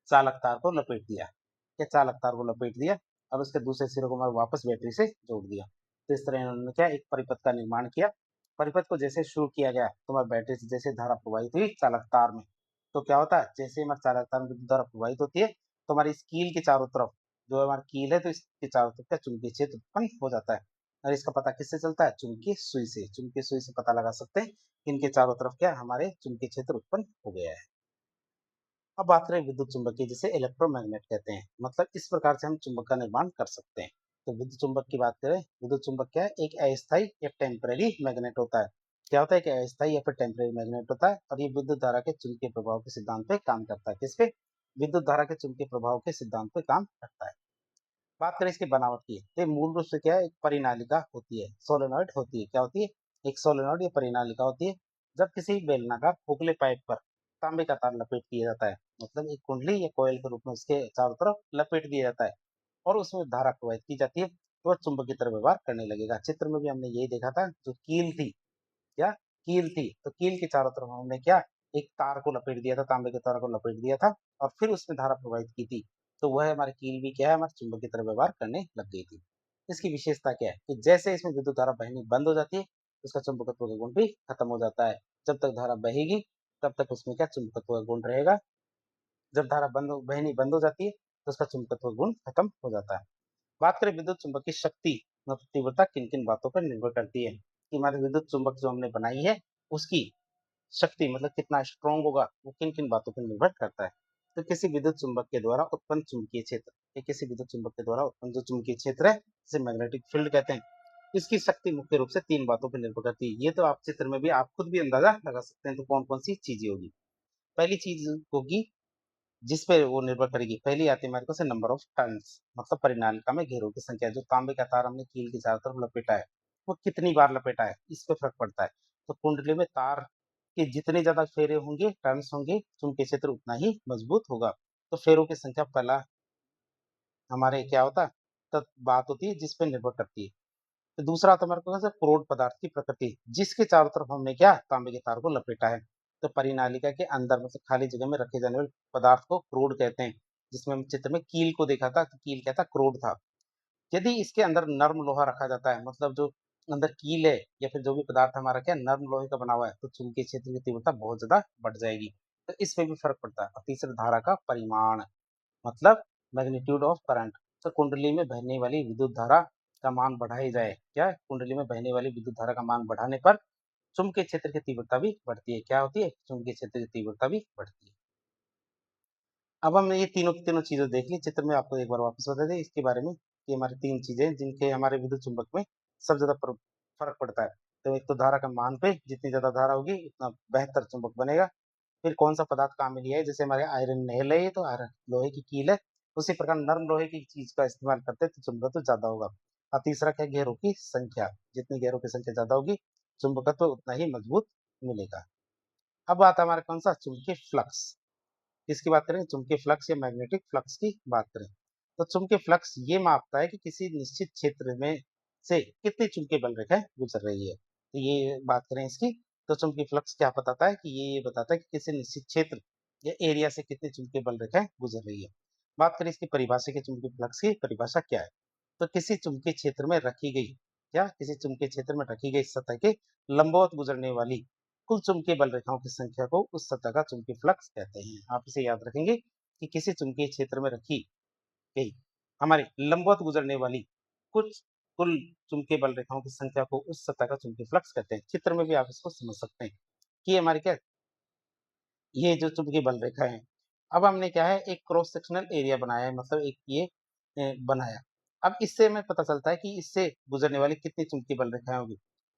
चालक तार को लपेट दिया, या चालक तार को लपेट दिया और उसके दूसरे सिरे को मैं वापस बैटरी से जोड़ दिया। तो इस तरह इन्होंने क्या एक परिपथ का निर्माण किया। परिपथ को जैसे शुरू किया गया तो हमारे बैटरी से जैसे धारा प्रवाहित हुई चालक तार में, तो क्या होता है, जैसे हमारे चालक तार में विद्युत धारा प्रवाहित होती है तो हमारी इस कील के चारों तरफ, जो हमारी कील है तो इसके चारों तरफ क्या चुंबकीय क्षेत्र उत्पन्न हो जाता है। और इसका पता किससे चलता है, चुंबकीय सुई से। चुंबकीय सुई से पता लगा सकते हैं कि इनके चारों तरफ क्या हमारे चुंबकीय क्षेत्र उत्पन्न हो गया है। अब बात करें विद्युत चुम्बकीय, जिसे इलेक्ट्रोमैग्नेट कहते हैं, मतलब इस प्रकार से हम चुंबक का निर्माण कर सकते हैं। तो विद्युत चुंबक की बात करें, विद्युत चुंबक क्या है, एक अस्थायी या टेम्पररी मैग्नेट होता है। क्या होता है कि अस्थायी या फिर टेम्पररी मैग्नेट होता है और ये विद्युत धारा के चुंबकीय प्रभाव के सिद्धांत पे काम करता है। किस पे, विद्युत धारा के चुंबकीय प्रभाव के सिद्धांत पे काम करता है। बात करें इसकी बनावट की, तो मूल रूप से क्या है, एक परिनालिका होती है, सोलेनॉइड होती है। क्या होती है, एक सोलेनॉइड या परिनालिका होती है। जब किसी बेलनाकार खोखले पाइप पर तांबे का तार लपेट दिया जाता है, मतलब एक कुंडली या कोयल के रूप में उसके चारों तरफ लपेट दिया जाता है और उसमें धारा प्रवाहित की जाती है, तो वह चुंबक की तरह व्यवहार करने लगेगा। चित्र में भी हमने यही देखा था, जो कील थी, क्या कील थी, तो कील के चारों तरफ हमने क्या एक तार को लपेट दिया था, तांबे के तार को लपेट दिया था और फिर उसमें धारा प्रवाहित की थी। तो वह हमारी कील भी क्या है, हमारे चुंबक की तरह व्यवहार करने लग गई थी। इसकी विशेषता क्या है कि जैसे इसमें विद्युत धारा बहनी बंद हो जाती है, उसका चुंबकत्व का गुण भी खत्म हो जाता है। जब तक धारा बहेगी तब तक उसमें क्या चुंबकत्व का गुण रहेगा, जब धारा बहनी बंद हो जाती है तो उसका चुंबकत्व गुण खत्म हो जाता है। बात करें विद्युत चुंबक की शक्ति मतलब तीव्रता किन किन बातों पर निर्भर करती है, कि हमारी विद्युत चुंबक जो हमने बनाई है उसकी शक्ति मतलब कितना स्ट्रॉन्ग होगा, वो किन किन बातों पर निर्भर करता है। तो किसी विद्युत चुंबक के द्वारा उत्पन्न चुंबकीय क्षेत्र, या किसी विद्युत चुंबक के द्वारा उत्पन्न जो चुंबकीय क्षेत्र है जिसे मैग्नेटिक फील्ड कहते हैं, इसकी शक्ति मुख्य रूप से तीन बातों पर निर्भर करती है। ये तो आप चित्र में भी आप खुद भी अंदाजा लगा सकते हैं, तो कौन कौन सी चीजें होगी। पहली चीज होगी जिस पे वो निर्भर करेगी, पहली आती है हमारे पास नंबर ऑफ टर्न्स, मतलब परिनालिका में घेरों की संख्या। जो तांबे का तार हमने कील के चारों तरफ लपेटा है वो कितनी बार लपेटा है, इस पे फर्क पड़ता है। तो कुंडली में तार के जितने ज्यादा फेरे होंगे, टर्न्स होंगे, चुंबकीय क्षेत्र उतना ही मजबूत होगा। तो फेरों की संख्या पहला हमारे क्या होता है, तब बात होती है जिस पे निर्भर करती है। तो दूसरा आता है हमारे पास क्रोड पदार्थ की प्रकृति, जिसके चारों तरफ हमने क्या तांबे के तार को लपेटा है। तो परिनालिका के अंदर मतलब खाली जगह में रखे जाने वाले पदार्थ को क्रोड कहते हैं। जिसमें हम चित्र में कील को देखा था, तो कील क्या था, क्रोड था। यदि इसके अंदर नर्म लोहा रखा जाता है, मतलब जो अंदर कील है या फिर जो भी पदार्थ हमारा क्या नर्म लोहे का बना हुआ है, तो चुंबकीय क्षेत्र की तीव्रता बहुत ज्यादा बढ़ जाएगी। तो इसमें भी फर्क पड़ता है। और तीसरा धारा का परिमाण, मतलब मैग्नीट्यूड ऑफ करंट। तो कुंडली में बहने वाली विद्युत धारा का मान बढ़ाई जाए, क्या कुंडली में बहने वाली विद्युत धारा का मान बढ़ाने पर चुंबकीय क्षेत्र की तीव्रता भी बढ़ती है। क्या होती है, चुंबकीय क्षेत्र की तीव्रता भी बढ़ती है। अब हमने ये तीनों की तीनों चीजें देख ली, चित्र में आपको एक बार वापस बता दें इसके बारे में कि हमारी तीन चीजें जिनके हमारे विद्युत चुंबक में सबसे ज्यादा फर्क पड़ता है। तो एक तो धारा का मान पे, जितनी ज्यादा धारा होगी उतना बेहतर चुंबक बनेगा। फिर कौन सा पदार्थ काम में लिया है, जैसे हमारे आयरन नेल है, ये तो आयरन लोहे की कील है, उसी प्रकार नर्म लोहे की चीज का इस्तेमाल करते हैं तो चुंबकत्व ज्यादा होगा। और तीसरा क्या, घेरों की संख्या, जितनी घेरों की संख्या ज्यादा होगी चुंबकत्व उतना ही मजबूत मिलेगा। अब आता है हमारे कौन सा, चुंबकीय फ्लक्स। किसकी बात करें, चुंबकीय फ्लक्स या मैग्नेटिक फ्लक्स की बात करें। तो चुंबकीय फ्लक्स ये मापता है कि किसी निश्चित क्षेत्र में से कितनी चुंबकीय बल रेखाएं गुजर रही है। तो ये बात करें इसकी, तो चुंबकीय फ्लक्स क्या बताता है कि ये बताता है कि किसी निश्चित क्षेत्र या एरिया से कितनी चुंबकीय बल रेखाएं गुजर रही है। बात करें इसकी परिभाषा की, चुंबकीय फ्लक्स की परिभाषा क्या है। तो किसी चुंबकीय क्षेत्र में रखी गई, क्या किसी चुंबकीय क्षेत्र में रखी गई सतह के लंबवत गुजरने वाली कुल चुंबकीय बल रेखाओं की संख्या को उस सतह का चुंबकीय फ्लक्स कहते हैं। आप इसे याद रखेंगे कि किसी चुंबकीय क्षेत्र में रखी गई हमारे लंबवत गुजरने वाली कुछ कुल चुंबकीय बल रेखाओं की संख्या को उस सतह का चुंबकीय फ्लक्स कहते हैं। चित्र में भी आप इसको समझ सकते हैं कि हमारी क्या, ये जो चुंबकीय बल रेखा है। अब हमने क्या है एक क्रॉस सेक्शनल एरिया बनाया है, मतलब एक ये बनाया। अब इससे हमें पता चलता है कि इससे गुजरने वाली कितनी चुंबकीय बल रेखाएं होगी।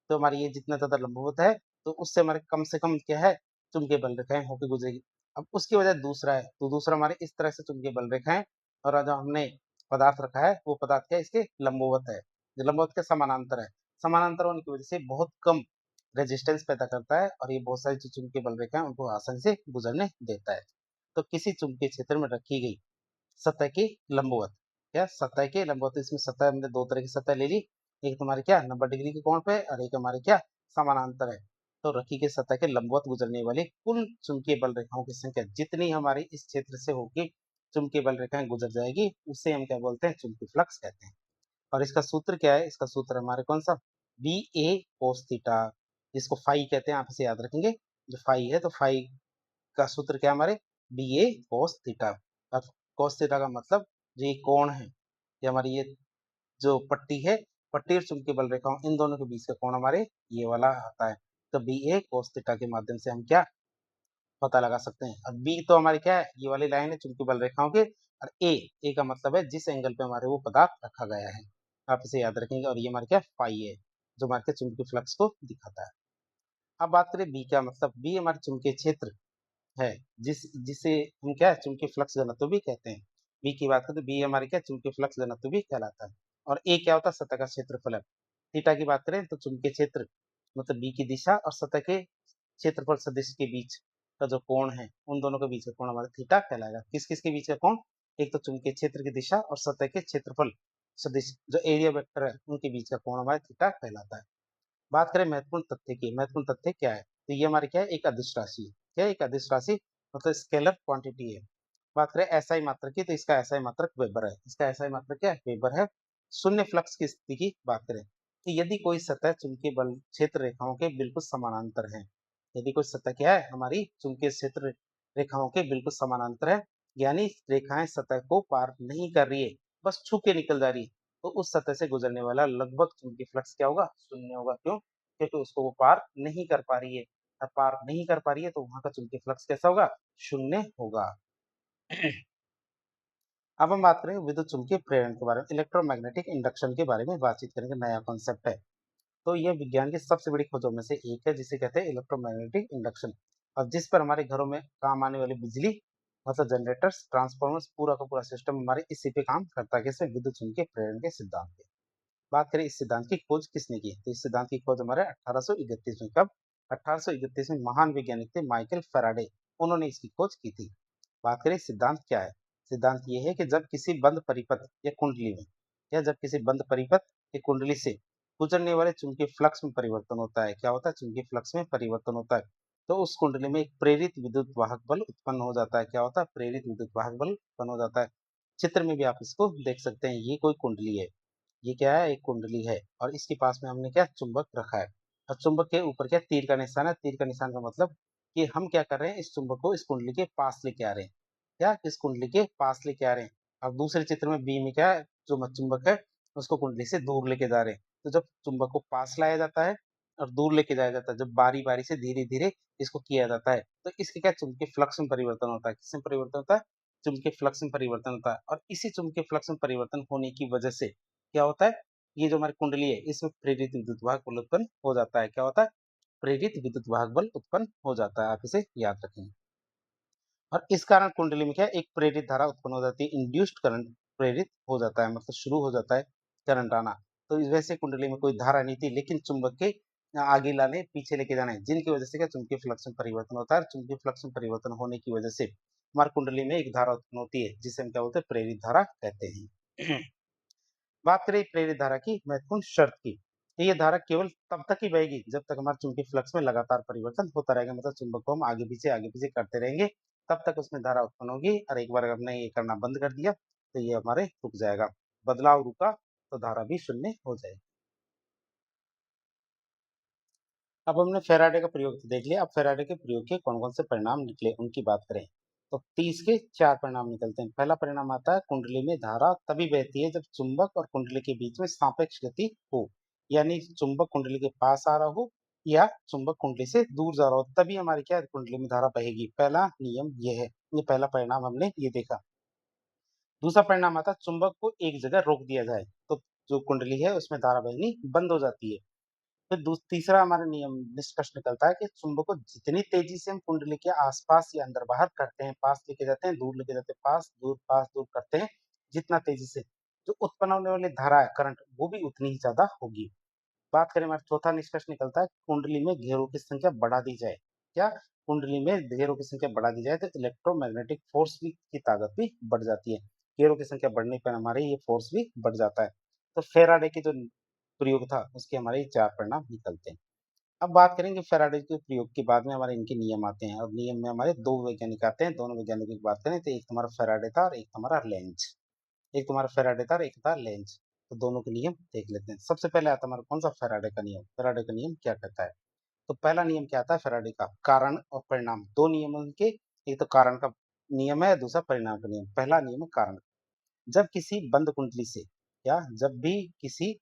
तो हमारी ये जितना ज्यादा लंबवत है तो उससे हमारे कम से कम क्या है चुंबकीय बल रेखाएं होकर गुजरेगी। अब उसकी वजह दूसरा है, तो दूसरा हमारे इस तरह से चुंबकीय बल रेखाएं, और जो हमने पदार्थ रखा है वो पदार्थ क्या है इसके लंबवत है। लंबवत के समानांतर है। समानांतर होने की वजह से बहुत कम रेजिस्टेंस पैदा करता है और ये बहुत सारी जो चुंबकीय बल रेखा है उनको आसानी से गुजरने देता है। तो किसी चुंबकीय क्षेत्र में रखी गई सतह की लंबवत, क्या सतह के लंबवत, इसमें सतह हमने दो तरह की सतह ले ली, एक तुम्हारी क्या 90 डिग्री के कोण पे और एक हमारे क्या समानांतर है। तो रखी गई सतह के लंबवत गुजरने वाली कुल चुंबकीय बल रेखाओं की संख्या जितनी हमारी इस क्षेत्र से होगी चुंबकीय बल रेखाएं गुजर जाएगी उसे हम क्या बोलते हैं, चुंबकीय फ्लक्स कहते हैं। और इसका सूत्र क्या है, इसका सूत्र हमारे कौन सा, बी ए कोस थीटा, जिसको फाई कहते हैं, आप इसे याद रखेंगे। जो फाई है तो फाई का सूत्र क्या हमारे, बी ए कोस थीटा। और कोस थीटा का मतलब जो ये कोण है, ये हमारी ये जो पट्टी है, पट्टी और चुंबकीय बल रेखाओं इन दोनों के बीच का कोण हमारे ये वाला आता है। तो बी ए कोस थीटा के माध्यम से हम क्या पता लगा सकते हैं। अब बी तो हमारी क्या है, ये वाली लाइन है चुंबकीय बल रेखाओं के, और ए का मतलब है जिस एंगल पे हमारे वो पदार्थ रखा गया है, आप इसे याद रखेंगे। और ये हमारे क्या फाई है जो हमारे चुंबकीय फ्लक्स को दिखाता है। अब बात करें बी क्या मतलब, बी हमारे चुंबकीय क्षेत्र है, जिसे हम क्या चुंबकीय फ्लक्स घनत्व भी कहते हैं। बी की बात करें तो बी हमारे क्या चुंबकीय फ्लक्स घनत्व भी कहलाता है। और ए क्या होता है, सतह का क्षेत्रफल है। थीटा की बात करें तो चुंबकीय क्षेत्र मतलब बी की दिशा और सतह के क्षेत्रफल सदिश के बीच का जो कोण है, उन दोनों के बीच का कोण हमारा थीटा कहलाएगा। किस किस के बीच का कोण, एक तो चुंबकीय क्षेत्र की दिशा और सतह के क्षेत्रफल सदिश जो एरिया वेक्टर है उनके बीच का कोण हमारा थीटा कहलाता है। बात करें महत्वपूर्ण तथ्य की, महत्वपूर्ण तथ्य क्या है, तो ये हमारी क्या है, एक अदिश राशि है। क्या है? एक अदिश राशि मतलब स्केलर क्वांटिटी है। बात करें एसआई मात्रक की, तो इसका एसआई मात्रक वेबर है। इसका एसआई मात्रक क्या है, वेबर है। शून्य फ्लक्स की स्थिति की बात करें तो यदि कोई सतह चुंबकीय बल क्षेत्र रेखाओं के बिल्कुल समानांतर है, यदि कोई सतह क्या है हमारी चुंबकीय क्षेत्र रेखाओं के बिल्कुल समानांतर है, यानी रेखाएं सतह को पार नहीं कर रही है, बस छू के निकल जा रही है, तो उस सतह से गुजरने वाला लगभग चुंबकीय फ्लक्स क्या होगा, शून्य होगा। क्यों? क्योंकि उसको वो पार नहीं कर पा रही है। और पार नहीं कर पा रही है तो वहां का चुंबकीय फ्लक्स कैसा होगा, शून्य होगा। अब हम बात करेंगे विद्युत चुम्बकीय प्रेरण के बारे में, इलेक्ट्रोमैग्नेटिक इंडक्शन के बारे में बातचीत करेंगे, नया कॉन्सेप्ट है। तो यह विज्ञान की सबसे बड़ी खोजों में से एक है जिसे कहते हैं इलेक्ट्रोमैग्नेटिक इंडक्शन। और जिस पर हमारे घरों में काम आने वाली बिजली मतलब जनरेटर्स, ट्रांसफॉर्मर्स, पूरा का पूरा सिस्टम हमारे इसी पे काम करता है, कैसे, विद्युत चुम्बकीय प्रेरण के सिद्धांत पे। बात करें इस सिद्धांत की खोज किसने की, तो इस सिद्धांत की खोज हमारे 1831 में, कब, 1831 में महान वैज्ञानिक थे माइकल फैराडे, उन्होंने इसकी खोज की थी। बात करें सिद्धांत क्या है, सिद्धांत ये है कि जब किसी बंद परिपथ या कुंडली में, या जब किसी बंद परिपथ या कुंडली से गुजरने वाले चुंबकीय फ्लक्स में परिवर्तन होता है, क्या होता है, चुंबकीय फ्लक्स में परिवर्तन होता है, तो उस कुंडली में एक प्रेरित विद्युत वाहक बल उत्पन्न हो जाता है। क्या होता है, प्रेरित विद्युत वाहक बल उत्पन्न हो जाता है। चित्र में भी आप इसको देख सकते हैं, ये कोई कुंडली है, ये क्या है, एक कुंडली है और इसके पास में हमने क्या चुंबक रखा है। और चुंबक के ऊपर क्या तीर का निशान है, तीर का निशान का मतलब कि हम क्या कर रहे हैं, इस चुंबक को इस कुंडली के पास लेके आ रहे हैं, क्या इस कुंडली के पास लेके आ रहे हैं। और दूसरे चित्र में बी में क्या है, जो चुंबक है उसको कुंडली से दूर लेके जा रहे हैं। तो जब चुंबक को पास लाया जाता है और दूर लेके जाया जाता है, जब बारी बारी से धीरे धीरे इसको किया जाता है, तो इसके क्या चुंबकीय फ्लक्स में परिवर्तन होता है, किसमें परिवर्तन होता है, चुंबकीय फ्लक्स में परिवर्तन होता है। और इसी चुंबकीय फ्लक्स में परिवर्तन होने की वजह से क्या होता है, ये जो हमारी कुंडली है इसमें प्रेरित विद्युत वाहक बल उत्पन्न हो जाता है। क्या होता है, प्रेरित विद्युत वाहक बल उत्पन्न हो जाता है, आप इसे याद रखें। और इस कारण कुंडली में क्या है, एक प्रेरित धारा उत्पन्न हो जाती है, इंड्यूस्ड करंट प्रेरित हो जाता है, मतलब शुरू हो जाता है करंट आना। तो इस वजह से कुंडली में कोई धारा नहीं थी, लेकिन चुंबक के आगे लाने पीछे लेके जाने, जिनकी वजह से क्या चुंबकीय फ्लक्स में परिवर्तन होता है। चुंबकीय फ्लक्स में परिवर्तन होने की वजह से हमारी कुंडली में एक धारा उत्पन्न होती है जिसे हम क्या बोलते हैं, प्रेरित धारा कहते हैं। बात करें प्रेरित धारा की महत्वपूर्ण शर्त की, तो ये धारा केवल तब तक ही बहेगी जब तक हमारे चुंबकीय फ्लक्स में लगातार परिवर्तन होता रहेगा, मतलब चुंबक को हम आगे पीछे करते रहेंगे, तब तक उसमें धारा उत्पन्न होगी। और एक बार हमने ये करना बंद कर दिया तो ये हमारे रुक जाएगा, बदलाव रुका तो धारा भी शून्य हो जाएगी। अब हमने फेराडे का प्रयोग तो देख लिया, अब फेराडे के प्रयोग के कौन कौन से परिणाम निकले उनकी बात करें तो 30 के 4 परिणाम निकलते हैं। पहला परिणाम आता है, कुंडली में धारा तभी बहती है जब चुंबक और कुंडली के बीच में सापेक्ष गति हो, यानी चुंबक कुंडली के पास आ रहा हो या चुंबक कुंडली से दूर जा रहा हो, तभी हमारी क्या कुंडली में धारा बहेगी। पहला नियम ये है, ये पहला परिणाम हमने ये देखा। दूसरा परिणाम आता है, चुंबक को एक जगह रोक दिया जाए तो जो कुंडली है उसमें धारा बहनी बंद हो जाती है। फिर तीसरा हमारा नियम निष्कर्ष निकलता है कि चुंबक को जितनी तेजी से हम कुंडली के आसपास या अंदर बाहर करते हैं, पास लेके जाते हैं, दूर लेके जाते हैं, पास दूर करते हैं, जितना तेजी से जो उत्पन्न होने वाली धारा है करंट वो भी उतनी ही ज़्यादा होगी। बात करें हमारा चौथा निष्कर्ष निकलता है कुंडली में घेरों की संख्या बढ़ा दी जाए। क्या? कुंडली में घेरों की संख्या बढ़ा दी जाए तो इलेक्ट्रोमैग्नेटिक फोर्स भी की ताकत भी बढ़ जाती है। घेरों की संख्या बढ़ने पर हमारे ये फोर्स भी बढ़ जाता है। तो फेराडे की जो प्रयोग था उसके हमारे ये 4 परिणाम निकलते हैं। अब बात करेंगे फेराडे के प्रयोग के बाद में हमारे इनके नियम आते हैं और नियम में हमारे 2 वैज्ञानिक आते हैं। दोनों वैज्ञानिकों की बात करें तो एक हमारा फेराडे था और एक हमारा लेंज। एक तुम्हारा फेराडे था और एक था लेंज। तो दोनों के नियम देख लेते हैं। सबसे पहले आता है हमारा कौन सा फेराडे का नियम। फेराडे का नियम क्या कहता है? तो पहला नियम क्या आता है फेराडे का? कारण और परिणाम दो नियम हैं उनके। एक तो कारण का नियम है, दूसरा परिणाम का नियम। पहला नियम है कारण। जब किसी बंद कुंडली से या जब भी किसी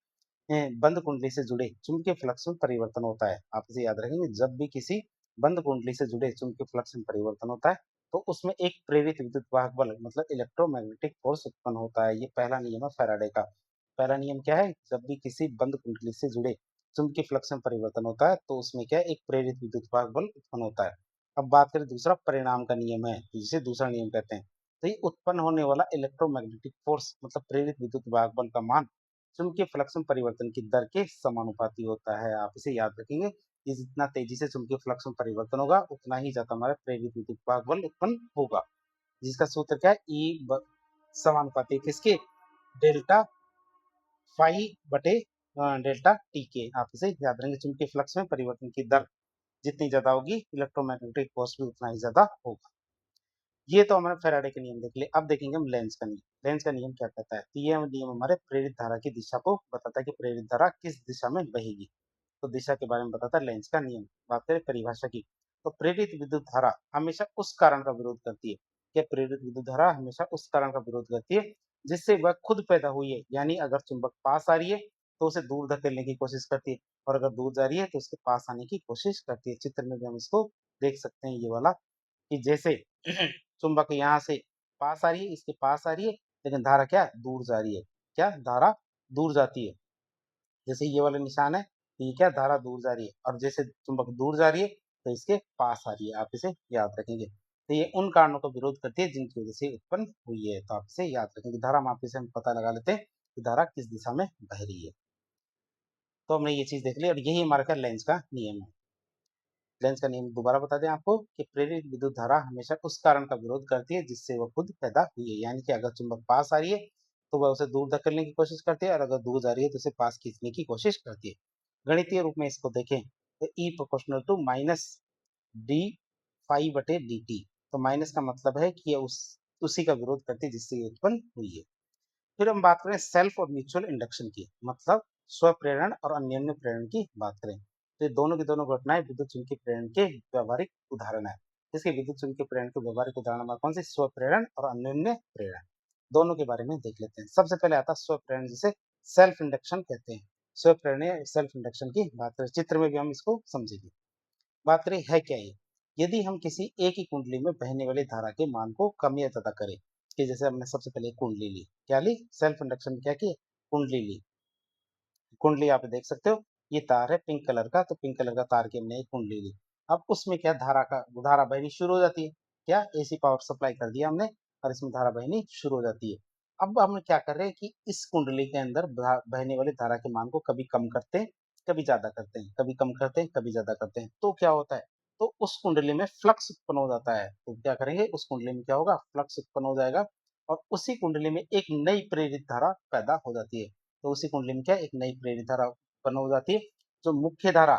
बंद कुंडली से जुड़े चुंबकीय फ्लक्स में परिवर्तन होता है, आप इसे याद रखेंगे, जब भी किसी बंद कुंडली से जुड़े चुंबकीय फ्लक्स में परिवर्तन होता है तो उसमें एक प्रेरित विद्युत वाहक बल मतलब इलेक्ट्रोमैग्नेटिक फोर्स उत्पन्न होता है। ये पहला नियम है फैराडे का। पहला नियम क्या है? जब भी किसी बंद कुंडली से जुड़े चुंबकीय फ्लक्स में परिवर्तन होता है तो उसमें क्या है? एक प्रेरित विद्युत वाहक बल उत्पन्न होता है। अब बात करें दूसरा परिणाम का नियम है, जिसे दूसरा नियम कहते हैं। तो ये उत्पन्न होने वाला इलेक्ट्रोमैग्नेटिक फोर्स मतलब प्रेरित विद्युत वाहक बल का मान चुंबकीय फ्लक्स में परिवर्तन की दर के समानुपाती होता है। आप इसे याद रखेंगे कि जितना तेजी से चुंबकीय फ्लक्स में परिवर्तन होगा उतना ही ज्यादा हमारा प्रेरित विद्युत वाहक बल उत्पन्न होगा, जिसका सूत्र क्या है? समानुपाती किसके? डेल्टा फाई बटे डेल्टा टी के। आप इसे याद रखेंगे, चुंबकीय फ्लक्स में परिवर्तन की दर जितनी ज्यादा होगी इलेक्ट्रोमैग्नेटिक फोर्स भी उतना ही ज्यादा होगा। ये तो हमारे फैराडे के नियम देख लिए। अब देखेंगे हम लेंज का नियम। लेंज का नियम क्या कहता है? तो ये नियम हमारे प्रेरित धारा की दिशा को बताता है कि प्रेरित धारा किस दिशा में बहेगी। तो दिशा के बारे में बताता है लेंज का नियम। बात करें परिभाषा की, तो प्रेरित विद्युत धारा हमेशा उस कारण का विरोध करती है। क्या? प्रेरित विद्युत धारा हमेशा उस कारण का विरोध करती है जिससे वह खुद पैदा हुई है। यानी अगर चुंबक पास आ रही है तो उसे दूर धकेलने की कोशिश करती है और अगर दूर जा रही है तो उसके पास आने की कोशिश करती है। चित्र में भी हम इसको देख सकते हैं, ये वाला, कि जैसे चुंबक यहाँ से पास आ रही है, इसके पास आ रही है, लेकिन धारा क्या? दूर जा रही है। क्या? धारा दूर जाती है। जैसे ये वाला निशान है तो ये क्या? धारा दूर जा रही है, और जैसे चुंबक दूर जा रही है तो इसके पास आ रही है। आप इसे याद रखेंगे। तो ये उन कारणों का विरोध करती है जिनकी वजह से उत्पन्न हुई है। तो आप इसे याद रखेंगे। धारा मापी से हम पता लगा लेते हैं कि धारा किस दिशा में बह रही है। तो हमने ये चीज देख ली और यही हमारा क्या? लेंज का नियम है। लेंज का नियम दोबारा बता दें आपको कि प्रेरित विद्युत धारा हमेशा उस कारण का विरोध करती है जिससे वह खुद पैदा हुई है। यानी कि अगर चुंबक पास आ रही है तो वह उसे दूर धकेलने की कोशिश करती है और अगर दूर जा रही है तो उसे पास खींचने की कोशिश करती है। गणितीय रूप में इसको देखें तो E proportional to minus D phi बटे डी टी। तो माइनस का मतलब है कि यह उसी का विरोध करती है जिससे ये उत्पन्न हुई है। फिर हम बात करें सेल्फ और म्यूचुअल इंडक्शन की, मतलब स्व प्रेरण और अन्योन्य प्रेरण की बात करें तो ये दोनों की दोनों घटनाएं विद्युत चुम्बकीय प्रेरण के व्यवहारिक उदाहरण है। इसके विद्युत चुम्बकीय प्रेरण के व्यवहारिक उदाहरण हमारे कौन से? स्व प्रेरण और अन्योन्य प्रेरण। दोनों के बारे में देख लेते हैं। सबसे पहले आता है स्व प्रेरण, जिसे सेल्फ इंडक्शन कहते हैं। स्व प्रेरण या सेल्फ इंडक्शन की बात करें, चित्र में भी हम इसको समझेंगे। बात करें है क्या ये? यदि हम किसी एक ही कुंडली में बहने वाली धारा के मान को कम या ज्यादा करें, कि जैसे हमने सबसे पहले कुंडली ली, क्या ली? सेल्फ इंडक्शन में क्या की? कुंडली ली। कुंडली आप देख सकते हो, ये तार है पिंक कलर का, तो पिंक कलर का तार की हमने एक कुंडली ली। अब उसमें क्या? धारा बहनी शुरू हो जाती है। क्या? एसी पावर सप्लाई कर दिया हमने और इसमें धारा बहनी शुरू हो जाती है। अब हम क्या कर रहे हैं कि इस कुंडली के अंदर बहने वाली धारा के मान को कभी कम करते हैं, कभी ज्यादा करते हैं, कभी कम करते हैं, कभी ज्यादा करते हैं। तो क्या होता है? तो उस कुंडली में फ्लक्स उत्पन्न हो जाता है। तो क्या करेंगे? उस कुंडली में क्या होगा? फ्लक्स उत्पन्न हो जाएगा और उसी कुंडली में एक नई प्रेरित धारा पैदा हो जाती है। तो उसी कुंडली में क्या? एक नई प्रेरित धारा उत्पन्न हो जाती है जो मुख्य धारा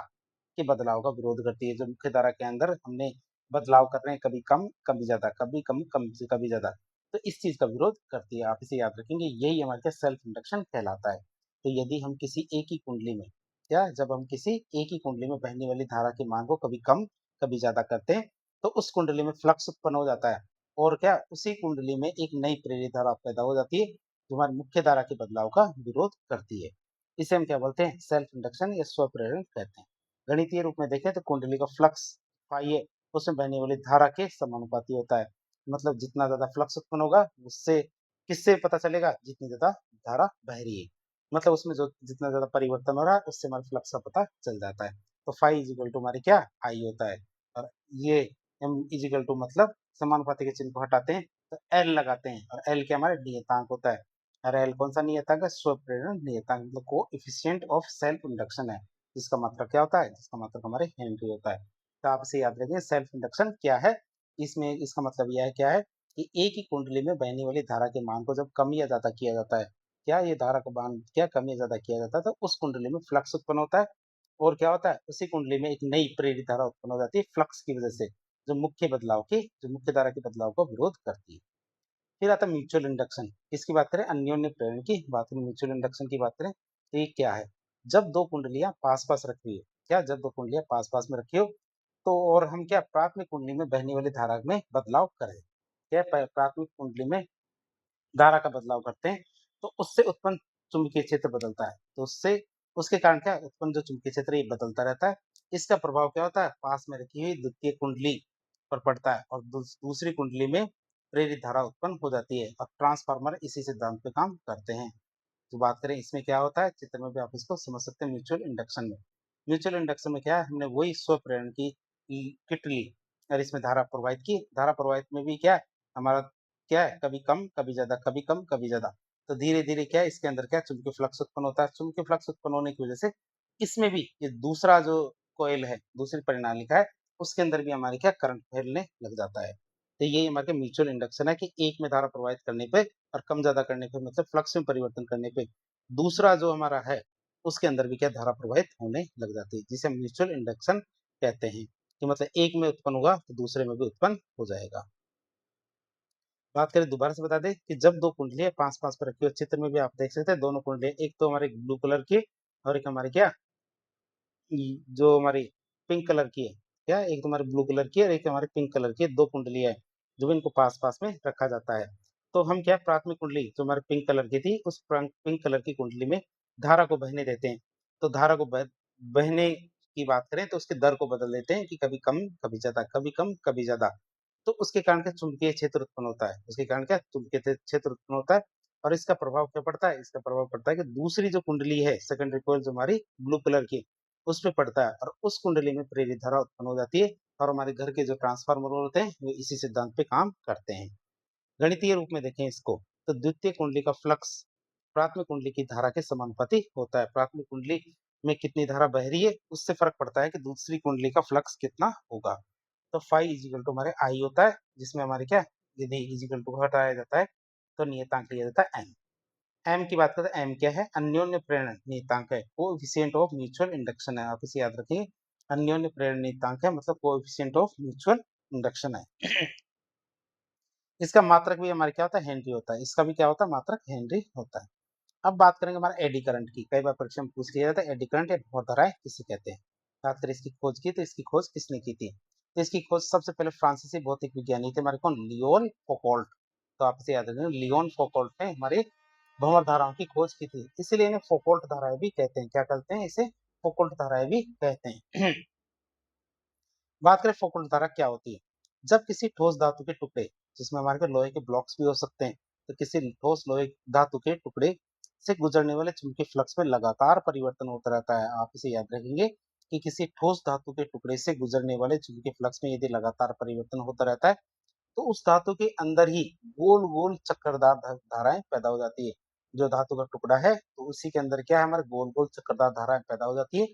के बदलाव का विरोध करती है। जो मुख्य धारा के अंदर हमने बदलाव कर रहे हैं, कभी कम कभी ज्यादा, कभी कम कम से कभी ज्यादा, तो इस चीज का विरोध करती है। आप इसे याद रखेंगे, यही हमारे क्या? सेल्फ इंडक्शन कहलाता है। तो यदि हम किसी एक ही कुंडली में क्या जब हम किसी एक ही कुंडली में बहने वाली धारा की मान को कभी कम कभी ज्यादा करते हैं तो उस कुंडली में फ्लक्स उत्पन्न हो जाता है और क्या? उसी कुंडली में एक नई प्रेरित धारा पैदा हो जाती है जो हमारी मुख्य धारा के बदलाव का विरोध करती है। इसे हम क्या बोलते हैं? सेल्फ इंडक्शन या स्व प्रेरण कहते हैं। गणितीय रूप में देखें तो कुंडली का फ्लक्स फाई है, उसमें बहने वाली धारा के समानुपाती होता है। मतलब जितना ज्यादा फ्लक्स उत्पन्न होगा उससे किससे पता चलेगा? जितनी ज्यादा धारा बह रही है। मतलब उसमें जो जितना ज्यादा परिवर्तन हो रहा है उससे हमारे फ्लक्स का पता चल जाता है। तो फाई इज इक्वल टू हमारे क्या? आई होता है। और ये एम इज इक्वल टू मतलब समानुपाती के चिन्ह को हटाते हैं तो एल लगाते हैं और एल क्या? हमारे नियतांक होता है। रेल कौन सा नियतांक है? स्वप्रेरण नियतांक, मतलब कोएफिशिएंट ऑफ सेल्फ इंडक्शन है, जिसका मात्रक क्या होता है? जिसका मात्रक हमारे हेनरी होता है। तो आप इसे याद रखें, सेल्फ इंडक्शन क्या है? इसमें इसका मतलब यह है क्या है कि एक ही कुंडली में बहने वाली धारा के मान को जब कम या ज्यादा किया जाता है, क्या ये धारा का मान क्या कम या ज्यादा किया जाता है, तो उस कुंडली में फ्लक्स उत्पन्न होता है। और क्या होता है, उसी कुंडली में एक नई प्रेरित धारा उत्पन्न हो जाती है फ्लक्स की वजह से, जो मुख्य धारा के बदलाव को विरोध करती है। फिर आता है म्यूचुअल इंडक्शन। इसकी बात करें, अन्योन्य प्रेरण की बात करें, म्यूचुअल इंडक्शन की बात करें तो ये क्या है? जब दो कुंडलियां पास पास रखी हो, क्या जब दो कुंडलियां पास पास में रखी हो, तो और हम क्या प्राथमिक कुंडली में बहने वाली धारा में बदलाव करें, क्या प्राथमिक कुंडली में धारा का बदलाव करते हैं, तो उससे उत्पन्न चुंबकीय क्षेत्र बदलता है, तो उससे उसके कारण क्या उत्पन्न जो चुंबकीय क्षेत्र ये बदलता रहता है। इसका प्रभाव क्या होता है? पास में रखी हुई द्वितीय कुंडली पर पड़ता है और दूसरी कुंडली में प्रेरित धारा उत्पन्न हो जाती है और ट्रांसफार्मर इसी सिद्धांत पे काम करते हैं। तो बात करें इसमें क्या होता है, चित्र में भी आप इसको समझ सकते हैं। म्यूचुअल इंडक्शन में, क्या है, हमने वही स्व प्रेरण की किट ली और इसमें धारा प्रवाहित की। धारा प्रवाहित में भी क्या है हमारा, क्या है, कभी कम कभी ज्यादा, कभी कम कभी ज्यादा। तो धीरे धीरे क्या है इसके अंदर क्या चुंबकीय फ्लक्स उत्पन्न होता है। चुंबकीय फ्लक्स उत्पन्न होने की वजह से इसमें भी ये दूसरा जो कोयल है, दूसरी परिणालिका है, उसके अंदर भी हमारे क्या करंट फैलने लग जाता है। तो ये हमारे म्यूचुअल इंडक्शन है कि एक में धारा प्रवाहित करने पे और कम ज्यादा करने पे, मतलब फ्लक्स में परिवर्तन करने पे दूसरा जो हमारा है उसके अंदर भी क्या धारा प्रवाहित होने लग जाती है, जिसे म्यूचुअल इंडक्शन कहते हैं। कि मतलब एक में उत्पन्न होगा तो दूसरे में भी उत्पन्न हो जाएगा। बात करें, दोबारा से बता दें कि जब दो कुंडलियां पास पास पर रखी हो, चित्र में भी आप देख सकते हैं दोनों कुंडलियां, एक तो हमारे ब्लू कलर की और एक हमारी क्या जो हमारी पिंक कलर की है, क्या एक तुम्हारी ब्लू कलर की है और एक हमारी पिंक कलर की है, दो कुंडलियां है जो इनको पास पास में रखा जाता है। तो हम क्या प्राथमिक कुंडली जो हमारे पिंक कलर की थी, उस पिंक कलर की कुंडली में धारा को बहने देते हैं। तो धारा को बहने की बात करें तो उसके दर को बदल देते हैं कि कभी कम कभी ज्यादा, कभी कम कभी ज्यादा। तो उसके कारण क्या चुंबकीय क्षेत्र उत्पन्न होता है, उसके कारण क्या चुंबकीय क्षेत्र उत्पन्न होता है। और इसका प्रभाव क्या पड़ता है? इसका प्रभाव पड़ता है कि दूसरी जो कुंडली है, सेकेंडरी कॉइल जो हमारी ब्लू कलर की, उस पे पड़ता है और उस कुंडली में प्रेरित धारा उत्पन्न हो जाती है। और हमारे घर के जो ट्रांसफार्मर होते हैं वो इसी सिद्धांत पे काम करते हैं। गणितीय रूप में देखें इसको, तो द्वितीय कुंडली का फ्लक्स प्राथमिक कुंडली की धारा के समानुपाती होता है। प्राथमिक कुंडली में कितनी धारा बह रही है उससे फर्क पड़ता है कि दूसरी कुंडली का फ्लक्स कितना होगा। तो फाई इजिकल टू हमारे आई होता है, जिसमें हमारे क्या यदि इजिकल टू हटाया जाता है तो नियतांक लिया जाता है एम। एम की बात करते हैं, एम क्या है? अन्योन्य प्रेरण नियतांक है, कोएफिशिएंट ऑफ म्यूचुअल इंडक्शन है। आप इसे याद रखिए, अन्योन्य प्रेरण नियतांक है मतलब कोएफिशिएंट ऑफ म्यूचुअल इंडक्शन है। इसका मात्रक भी हमारे क्या होता है? हेनरी होता है। इसका भी क्या होता है? मात्रक हेनरी होता है। अब बात करेंगे हमारा एडी करंट की। कई बार परीक्षा में पूछ लिया जाता है एडी करंट या भौधाराएं किसे कहते हैं। बात करें इसकी खोज की, तो इसकी खोज किसने की थी? तो इसकी खोज सबसे पहले फ्रांसीसी भौतिक विज्ञानी थे हमारे, कौन? लियोन फोकॉल्ट। तो आप इसे याद रखेंगे, लियोन फोकॉल्ट ने हमारे भंवर धाराओं की खोज की थी, इसीलिए इन्हें फोकॉल्ट धाराएं भी कहते हैं। क्या कहते हैं इसे? फोकॉल्ट धाराएं भी कहते हैं। बात करें फोकॉल्ट धारा क्या होती है? जब किसी ठोस धातु के टुकड़े, जिसमें हमारे पास लोहे के ब्लॉक्स भी हो सकते हैं, तो किसी ठोस लोहे धातु के टुकड़े से गुजरने वाले चुंबकीय फ्लक्स में लगातार परिवर्तन होता रहता है। आप इसे याद रखेंगे कि किसी ठोस धातु के टुकड़े से गुजरने वाले चुंबकीय फ्लक्स में यदि लगातार परिवर्तन होता रहता है, तो उस धातु के अंदर ही गोल गोल चक्करदार धाराएं पैदा हो जाती है। जो धातु का टुकड़ा है तो उसी के अंदर क्या है, हमारे गोल गोल चक्करदार धाराएं पैदा हो जाती है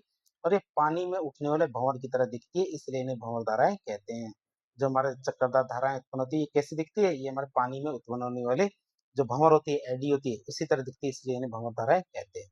और ये पानी में उठने वाले भंवर की तरह दिखती है, इसलिए इन्हें भंवर धाराएं कहते हैं। जो हमारे चक्करदार धाराएं उत्पन्न होती है, ये कैसी दिखती है? ये हमारे पानी में उत्पन्न होने वाले जो भंवर होती है, एडी होती है, उसी तरह दिखती है, इसलिए इन्हें भंवर धाराएं कहते हैं।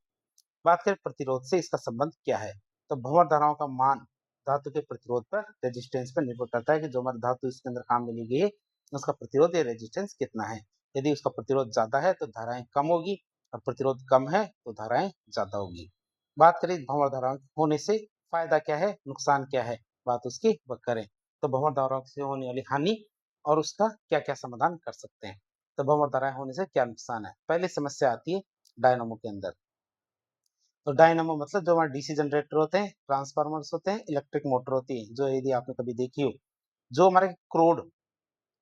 बात करें प्रतिरोध से इसका संबंध क्या है, तो भंवर धाराओं का मान धातु के प्रतिरोध पर, रेजिस्टेंस पर निर्भर करता है कि जो हमारी धातु इसके अंदर काम में ली गई है उसका प्रतिरोध या रेजिस्टेंस कितना है। यदि उसका प्रतिरोध ज्यादा है तो धाराएं कम होगी और प्रतिरोध कम है तो धाराएं ज्यादा होगी। बात करें भंवर धाराओं होने से फायदा क्या है, नुकसान क्या है, बात उसकी करें, तो भंवर धाराओं से होने वाली हानि और उसका क्या क्या समाधान कर सकते हैं। तो भंवर धाराएं होने से क्या नुकसान है? पहली समस्या आती है डायनामो के अंदर। तो डायनामो मतलब जो हमारे डीसी जनरेटर होते हैं, ट्रांसफार्मर्स होते हैं, इलेक्ट्रिक मोटर होती है, जो यदि आपने कभी देखी हो, जो हमारे क्रोड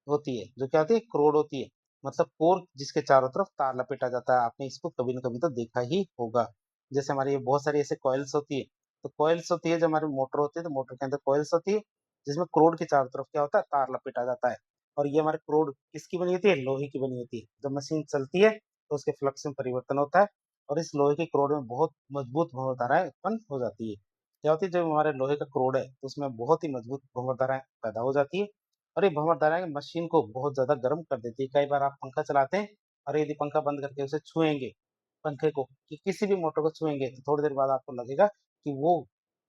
होती है, जो क्या होती है? क्रोड होती है, मतलब कोर जिसके चारों तरफ तार लपेटा जाता है। आपने इसको कभी ना कभी तो देखा ही होगा। जैसे हमारी ये बहुत सारी ऐसे कॉइल्स होती है, तो कॉइल्स होती है जो हमारी मोटर होती है, तो मोटर के अंदर कॉइल्स होती है जिसमें क्रोड के चारों तरफ क्या होता है? तार लपेटा जाता है। और ये हमारे क्रोड किसकी बनी होती है? लोहे की बनी होती है। जब मशीन चलती है तो उसके फ्लक्स में परिवर्तन होता है और इस लोहे के क्रोड में बहुत मजबूत भंवर धाराएँ उत्पन्न हो जाती है। क्या होती है, जब हमारे लोहे का क्रोड है, तो उसमें बहुत ही मजबूत भंवर धाराएँ पैदा हो जाती है और ये भंवर धाराएँ मशीन को बहुत ज़्यादा गर्म कर देती है। कई बार आप पंखा चलाते हैं और यदि पंखा बंद करके उसे छुएँगे, पंखे को, कि किसी भी मोटर को छुएँगे, तो थोड़ी देर बाद आपको लगेगा कि वो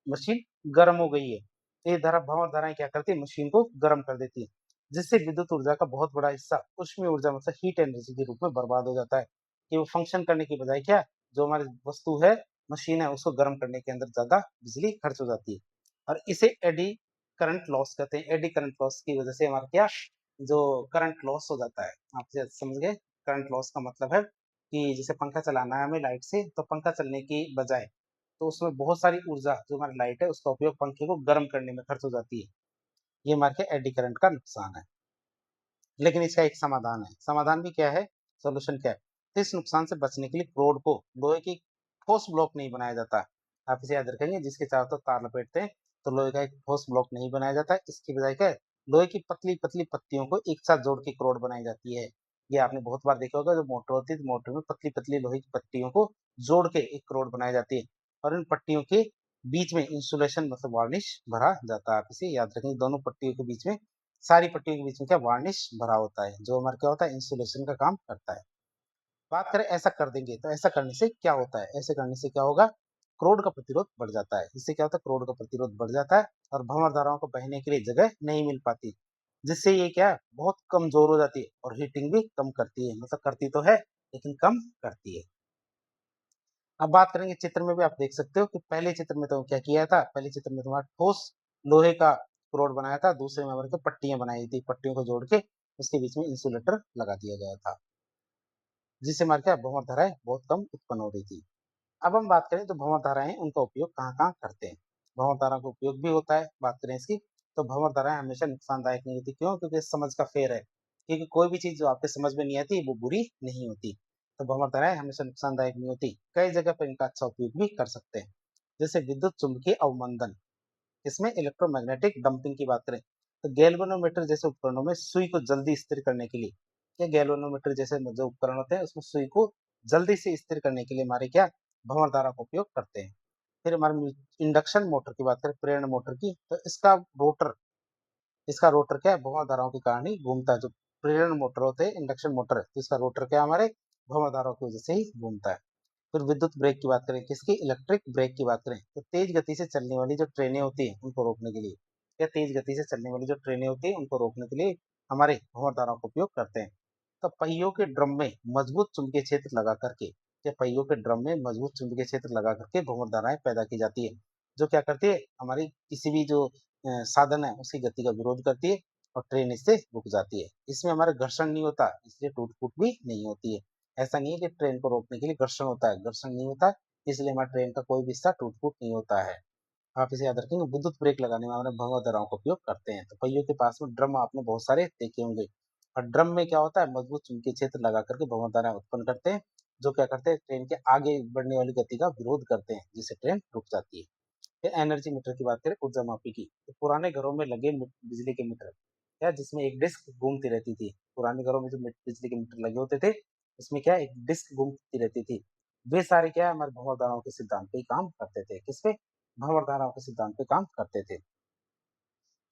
मशीन गर्म हो गई है। तो ये भंवर धाराएँ क्या करती है, मशीन को गर्म कर देती है, जिससे विद्युत ऊर्जा का बहुत बड़ा हिस्सा ऊष्मीय ऊर्जा मतलब हीट एनर्जी के रूप में बर्बाद हो जाता है, कि वो फंक्शन करने की बजाय क्या, जो हमारी वस्तु है, मशीन है, उसको गर्म करने के अंदर ज़्यादा बिजली खर्च हो जाती है और इसे एडी करंट लॉस कहते हैं। एडी करंट लॉस की वजह से हमारा क्या, जो करंट लॉस हो जाता है। आप समझ गए? करंट लॉस का मतलब है कि जैसे पंखा चलाना है हमें लाइट से, तो पंखा चलने की बजाय तो उसमें बहुत सारी ऊर्जा जो हमारी लाइट है, उसका उपयोग पंखे को गर्म करने में खर्च हो जाती है। ये हमारे क्या एडी करंट का नुकसान है। लेकिन इसका एक समाधान है। समाधान भी क्या है? सॉल्यूशन क्या है? तो इस नुकसान से बचने के लिए रोड को लोहे की ठोस ब्लॉक नहीं बनाया जाता। आप इसे याद रखेंगे, जिसके चारों तरफ तार लपेटते हैं, तो लोहे का एक ठोस ब्लॉक नहीं बनाया जाता है। इसकी बजाय क्या है? लोहे की पतली-पतली पत्तियों को एक साथ जोड़ के एक रोड बनाई जाती है। ये आपने बहुत बार देखा होगा, जो मोटर होती है, तो मोटर में पतली-पतली लोहे की पट्टियों को जोड़ के एक रोड बनाई जाती है और इन पट्टियों के बीच में इंसुलेशन मतलब वार्निश भरा जाता है। आप इसे याद रखेंगे, दोनों पट्टियों के बीच में, सारी पट्टियों के बीच में क्या वार्निश भरा होता है, जो हमारा क्या होता है, इंसुलेशन का काम करता है। बात करें ऐसा कर देंगे, तो ऐसा करने से क्या होता है? ऐसे करने से क्या होगा? क्रोड का प्रतिरोध बढ़ जाता है। इससे क्या होता है? क्रोड का प्रतिरोध बढ़ जाता है और भंवर धाराओं को बहने के लिए जगह नहीं मिल पाती, जिससे ये क्या है, बहुत कमजोर हो जाती है और हीटिंग भी कम करती है। मतलब करती तो है, लेकिन कम करती है। अब बात करेंगे, चित्र में भी आप देख सकते हो कि पहले चित्र में तो क्या किया था, पहले चित्र में तुम्हारा ठोस लोहे का रोड बनाया था, दूसरे में हमारे को पट्टियां बनाई थी, पट्टियों को जोड़ के उसके बीच में इंसुलेटर लगा दिया गया था, जिससे हमारे क्या भंवर धाराएं बहुत कम उत्पन्न हो रही थी। अब हम बात करें तो भंवर धाराएं, उनका उपयोग कहाँ कहाँ करते हैं। भंवर धारा का उपयोग भी होता है, बात करें इसकी, तो भंवर धाराएं हमेशा नुकसानदायक नहीं होती। क्यों? क्योंकि समझ का फेर है, क्योंकि कोई भी चीज जो आपके समझ में नहीं आती वो बुरी नहीं होती। तो भंवर धाराएं हमेशा नुकसानदायक नहीं होती, कई जगह पर इनका अच्छा उपयोग भी कर सकते हैं। जैसे विद्युत चुम्बकीय अवमंदन, इसमें इलेक्ट्रोमैग्नेटिक डंपिंग की बात करें, तो गैल्वेनोमीटर जैसे उपकरणों में सुई को जल्दी स्थिर करने के लिए, या गैल्वेनोमीटर जैसे जो उपकरण होते हैं, उसमें सुई को जल्दी से स्थिर करने के लिए हमारे क्या, भंवर धारा का उपयोग करते हैं। फिर हमारे इंडक्शन मोटर की बात करें, प्रेरण मोटर की, तो इसका रोटर क्या है, भंवर धाराओं के कारण ही घूमता है। जो प्रेरण मोटर होते हैं, इंडक्शन मोटर है, तो इसका रोटर क्या, हमारे भंवर धाराओं की वजह से ही घूमता है। फिर विद्युत ब्रेक की बात करें, किसकी, इलेक्ट्रिक ब्रेक की बात करें, तो तेज गति से चलने वाली जो ट्रेनें होती हैं, उनको रोकने के लिए, या तेज गति से चलने वाली जो ट्रेनें होती हैं, उनको रोकने के लिए हमारे भंवर धाराओं का उपयोग करते हैं। तो पहियों के ड्रम में मजबूत चुंबकीय क्षेत्र लगा करके, या पहियों के ड्रम में मजबूत चुंबकीय क्षेत्र लगा करके भंवर धाराएं पैदा की जाती है, जो क्या करती है, हमारी किसी भी जो साधन है उसकी गति का विरोध करती है और ट्रेन इससे रुक जाती है। इसमें हमारे घर्षण नहीं होता, इसलिए टूट फूट भी नहीं होती है। ऐसा नहीं है कि ट्रेन को रोकने के लिए घर्षण होता है, घर्षण नहीं होता, इसलिए हमारे ट्रेन का कोई भी हिस्सा टूट फूट नहीं होता है। आप इसे याद रखेंगे, विद्युत ब्रेक लगाने में हमारे भंवर धाराओं का उपयोग करते हैं। तो पहियों के पास में ड्रम आपने बहुत सारे देखे होंगे और ड्रम में क्या होता है, मजबूत चुंबकीय क्षेत्र लगा करके भंवर धाराएं उत्पन्न करते हैं, जो क्या करते हैं, ट्रेन के आगे बढ़ने वाली गति का विरोध करते हैं, जिससे ट्रेन रुक जाती है। फिर एनर्जी मीटर की बात करें, ऊर्जा मापी की, तो पुराने घरों में लगे बिजली के मीटर, क्या, जिसमें एक डिस्क घूमती रहती थी। पुराने घरों में जो बिजली के मीटर लगे होते थे, उसमें क्या, एक डिस्क घूमती रहती थी। वे सारे क्या है, हमारे भंवर धाराओं के सिद्धांत पे ही काम करते थे। किस पे? भंवर धाराओं के सिद्धांत पे काम करते थे।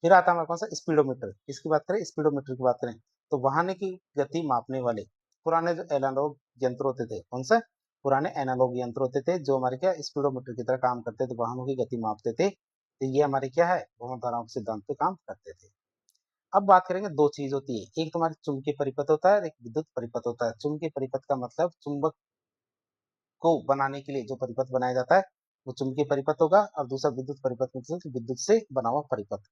फिर आता है हमारे पास स्पीडोमीटर। इसकी बात करें, स्पीडोमीटर की बात करें, तो वाहन की गति मापने वाले पुराने जो एनालॉग यंत्र होते थे, कौन सा, पुराने एनालॉग यंत्र होते थे, जो हमारे क्या स्पीडोमीटर की तरह काम करते थे, वाहनों की गति मापते थे। तो ये हमारे क्या है, भ्रमण धाराओं के सिद्धांत पे काम करते थे। अब बात करेंगे, दो चीज होती है, एक तुम्हारी चुंबकीय परिपथ होता है और एक विद्युत परिपथ होता है। चुंबकीय परिपथ का मतलब चुंबक को बनाने के लिए जो परिपथ बनाया जाता है, वो चुंबकीय परिपथ होगा, और दूसरा विद्युत परिपथ मतलब विद्युत से बना हुआ परिपथ।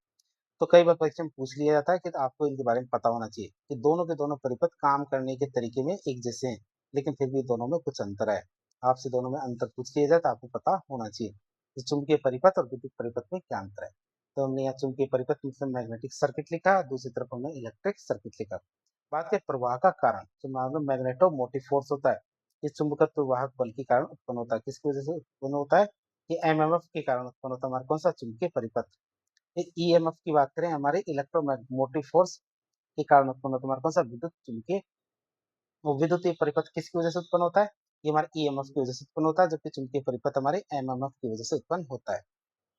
तो कई बार परीक्षा में पूछ लिया जाता है कि आपको इनके बारे में पता होना चाहिए कि दोनों के दोनों परिपथ काम करने के तरीके में एक जैसे हैं, लेकिन फिर भी दोनों में कुछ अंतर है। आपसे दोनों में अंतर पूछ लिया जाए तो आपको पता होना चाहिए कि चुंबकीय परिपथ और विद्युत परिपथ में क्या अंतर है। तो हमने यहाँ चुंबकीय परिपथ मतलब मैग्नेटिक सर्किट लिखा, दूसरी तरफ हमने इलेक्ट्रिक सर्किट लिखा। बात करें प्रवाह का कारण, तो मान लो मैग्नेटोमोटिव फोर्स होता है, ये चुंबकत्व वाहक बल के कारण उत्पन्न होता है। किसकी वजह से उत्पन्न होता है? ये एमएमएफ के कारण उत्पन्न होता है। हमारा कौन सा? चुंबकीय परिपथ। ईएमएफ की बात करें, हमारे इलेक्ट्रोमोटिव फोर्स के कारण उत्पन्न होता है। हमारा कौन सा? विद्युत चुम्बकीय वो विद्युतीय परिपथ किसकी वजह से उत्पन्न होता है? ये हमारे ईएमएफ की वजह से उत्पन्न होता है, जबकि चुंबकीय परिपथ हमारे एमएमएफ की वजह से उत्पन्न होता है।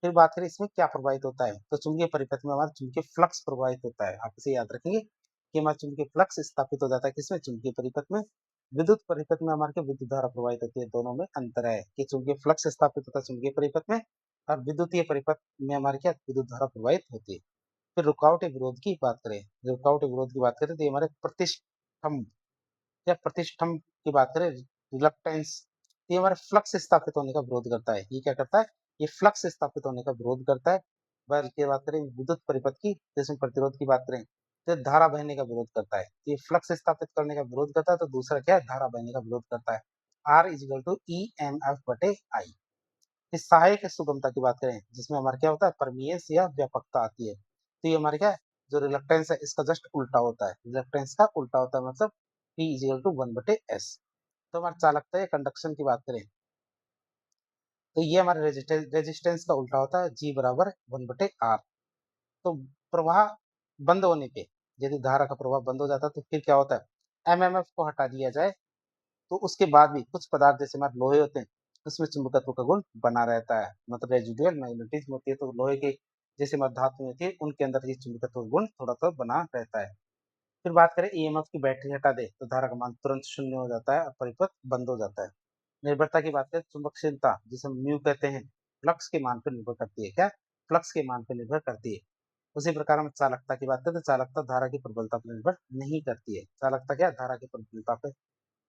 फिर बात करें इसमें क्या प्रभावित होता है, तो चुंबकीय परिपथ में हमारा चुंबकीय फ्लक्स प्रभावित होता है। आप इसे याद रखेंगे कि हमारा चुंबकीय फ्लक्स स्थापित हो जाता है किसमें? चुंबकीय परिपथ में। विद्युत परिपथ में हमारे क्या विद्युत धारा प्रवाहित होती है, दोनों में अंतर है कि चुंबकीय फ्लक्स स्थापित होता है चुंबकीय परिपथ में, और विद्युतीय परिपथ में हमारे क्या विद्युत धारा प्रवाहित होती है। फिर रुकावट विरोध की बात करें, रुकावट विरोध की बात करें तो ये हमारे प्रतिष्ठम या प्रतिष्ठम की बात करें, रिलक्टेंस, ये हमारे फ्लक्स स्थापित होने का विरोध करता है। ये क्या करता है? ये फ्लक्स स्थापित होने का विरोध करता है। बल्कि बात करें विद्युत परिपथ की, जिसमें प्रतिरोध की बात करें तो धारा बहने का विरोध करता है। ये फ्लक्स स्थापित करने का विरोध करता है, तो दूसरा क्या है? धारा बहने का विरोध करता है। R is equal to E M F बटे आई। इस सहायक सुगमता की बात करें, जिसमें हमारा क्या होता है? परमीयंस या व्यापकता आती है, तो ये हमारे क्या है? जो रिलक्टेंस है इसका जस्ट उल्टा होता है, रिलक्टेंस का उल्टा होता है, मतलब P इज इक्वल टू 1 बटे एस। तो हमारा चालकता या कंडक्शन की बात करें तो ये हमारे रेजिस्टेंस का उल्टा होता है, G बराबर 1 बटे आर। तो प्रवाह बंद होने पे, यदि धारा का प्रवाह बंद हो जाता है तो फिर क्या होता है? एमएमएफ को हटा दिया जाए तो उसके बाद भी कुछ पदार्थ जैसे हमारे लोहे होते हैं, उसमें चुंबकत्व का गुण बना रहता है, मतलब रेजिडुअल मैग्नेटिज्म होती है। तो लोहे के जैसे हमारी धातु होती है उनके अंदर ये चुंबकत्व गुण थोड़ा सा बना रहता है। फिर बात करें ईएमएफ की, बैटरी हटा दे तो धारा का मान तुरंत शून्य हो जाता है और परिपथ बंद हो जाता है। निर्भरता की बात करें, चुंबकशीलता जिसे हम म्यू कहते हैं, फ्लक्स के मान पर निर्भर करती है। क्या? फ्लक्स के मान पर निर्भर करती है। उसी प्रकार हम चालकता की बात करें तो चालकता धारा की प्रबलता पर निर्भर नहीं करती है। चालकता क्या? धारा की प्रबलता पर,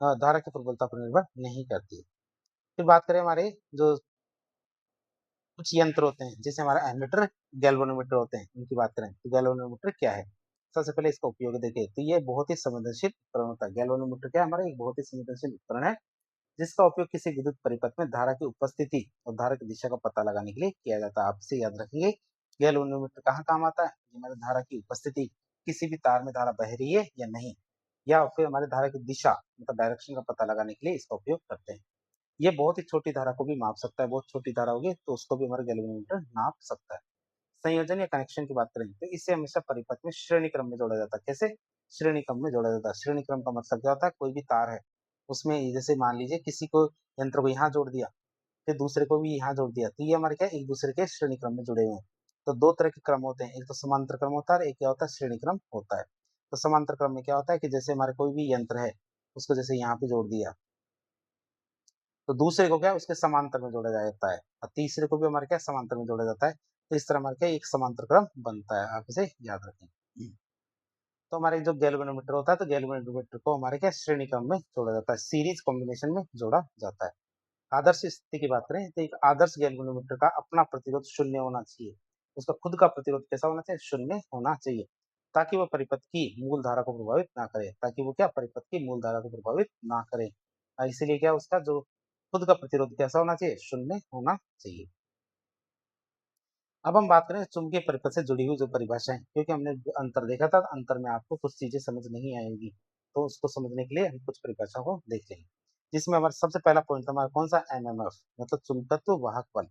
धारा की प्रबलता पर निर्भर नहीं करती है। फिर बात करें हमारे जो कुछ यंत्र होते हैं, जैसे हमारा एमीटर, गैल्वेनोमीटर होते हैं, उनकी बात करें तो गैल्वेनोमीटर क्या है? सबसे पहले इसका उपयोग देखें तो ये बहुत ही संवेदनशील उपकरण होता है। गैल्वेनोमीटर क्या है? हमारा एक बहुत ही संवेदनशील उपकरण है, जिसका उपयोग किसी विद्युत परिपथ में धारा की उपस्थिति और धारा की दिशा का पता लगाने के लिए किया जाता है। आप इसे याद रखेंगे, गैल्वेनोमीटर कहाँ काम आता है? ये हमारे धारा की उपस्थिति, किसी भी तार में धारा बह रही है या नहीं, या फिर हमारे धारा की दिशा मतलब डायरेक्शन का पता लगाने के लिए इसका उपयोग करते हैं। ये बहुत ही छोटी धारा को भी माप सकता है, बहुत छोटी धारा होगी तो उसको भी हमारा गैल्वेनोमीटर नाप सकता है। संयोजन या कनेक्शन की बात करें तो इसे हमेशा परिपथ में श्रेणी क्रम में जोड़ा जाता है। कैसे? श्रेणी क्रम में जोड़ा जाता है। श्रेणी क्रम का मतलब क्या होता है? कोई भी तार है उसमें जैसे मान लीजिए किसी को यंत्र को यहाँ जोड़ दिया, फिर दूसरे को भी यहाँ जोड़ दिया, तो ये हमारे क्या एक दूसरे के श्रेणी क्रम में जुड़े हुए हैं। तो दो तरह के क्रम होते हैं, एक तो समांतर क्रम होता है और एक क्या होता है? श्रेणी क्रम होता है। तो समांतर क्रम में क्या होता है कि जैसे हमारे कोई भी यंत्र है, उसको जैसे यहाँ पे जोड़ दिया, तो दूसरे को क्या उसके समांतर में जोड़ा जाता है, और तीसरे को भी हमारे क्या समांतर में जोड़ा जाता है। तो इस तरह हमारे क्या एक समांतर क्रम बनता है, आप इसे याद रखें। तो हमारे जो गैल्वेनोमीटर होता है तो गैल्वेनोमीटर को हमारे क्या श्रेणी क्रम में जोड़ा जाता है, सीरीज कॉम्बिनेशन में जोड़ा जाता है। आदर्श स्थिति की बात करें तो एक आदर्श गैल्वेनोमीटर का अपना प्रतिरोध शून्य होना चाहिए। उसका खुद का प्रतिरोध कैसा होना चाहिए? शून्य होना चाहिए, ताकि वह परिपथ की मूल धारा को प्रभावित ना करे, ताकि वो क्या परिपथ की मूल धारा को प्रभावित ना करे। इसीलिए क्या उसका जो खुद का प्रतिरोध कैसा होना चाहिए? शून्य होना चाहिए। अब हम बात करें चुंबकीय परिपथ से जुड़ी हुई जो परिभाषाएं, क्योंकि हमने अंतर देखा था, अंतर में आपको कुछ चीजें समझ नहीं आएंगी, तो उसको समझने के लिए हम कुछ परिभाषाओं को देख लेंगे। जिसमें हमारा सबसे पहला पॉइंट हमारा कौन सा? एमएमएफ, मतलब चुंबकत्व वाहक बल।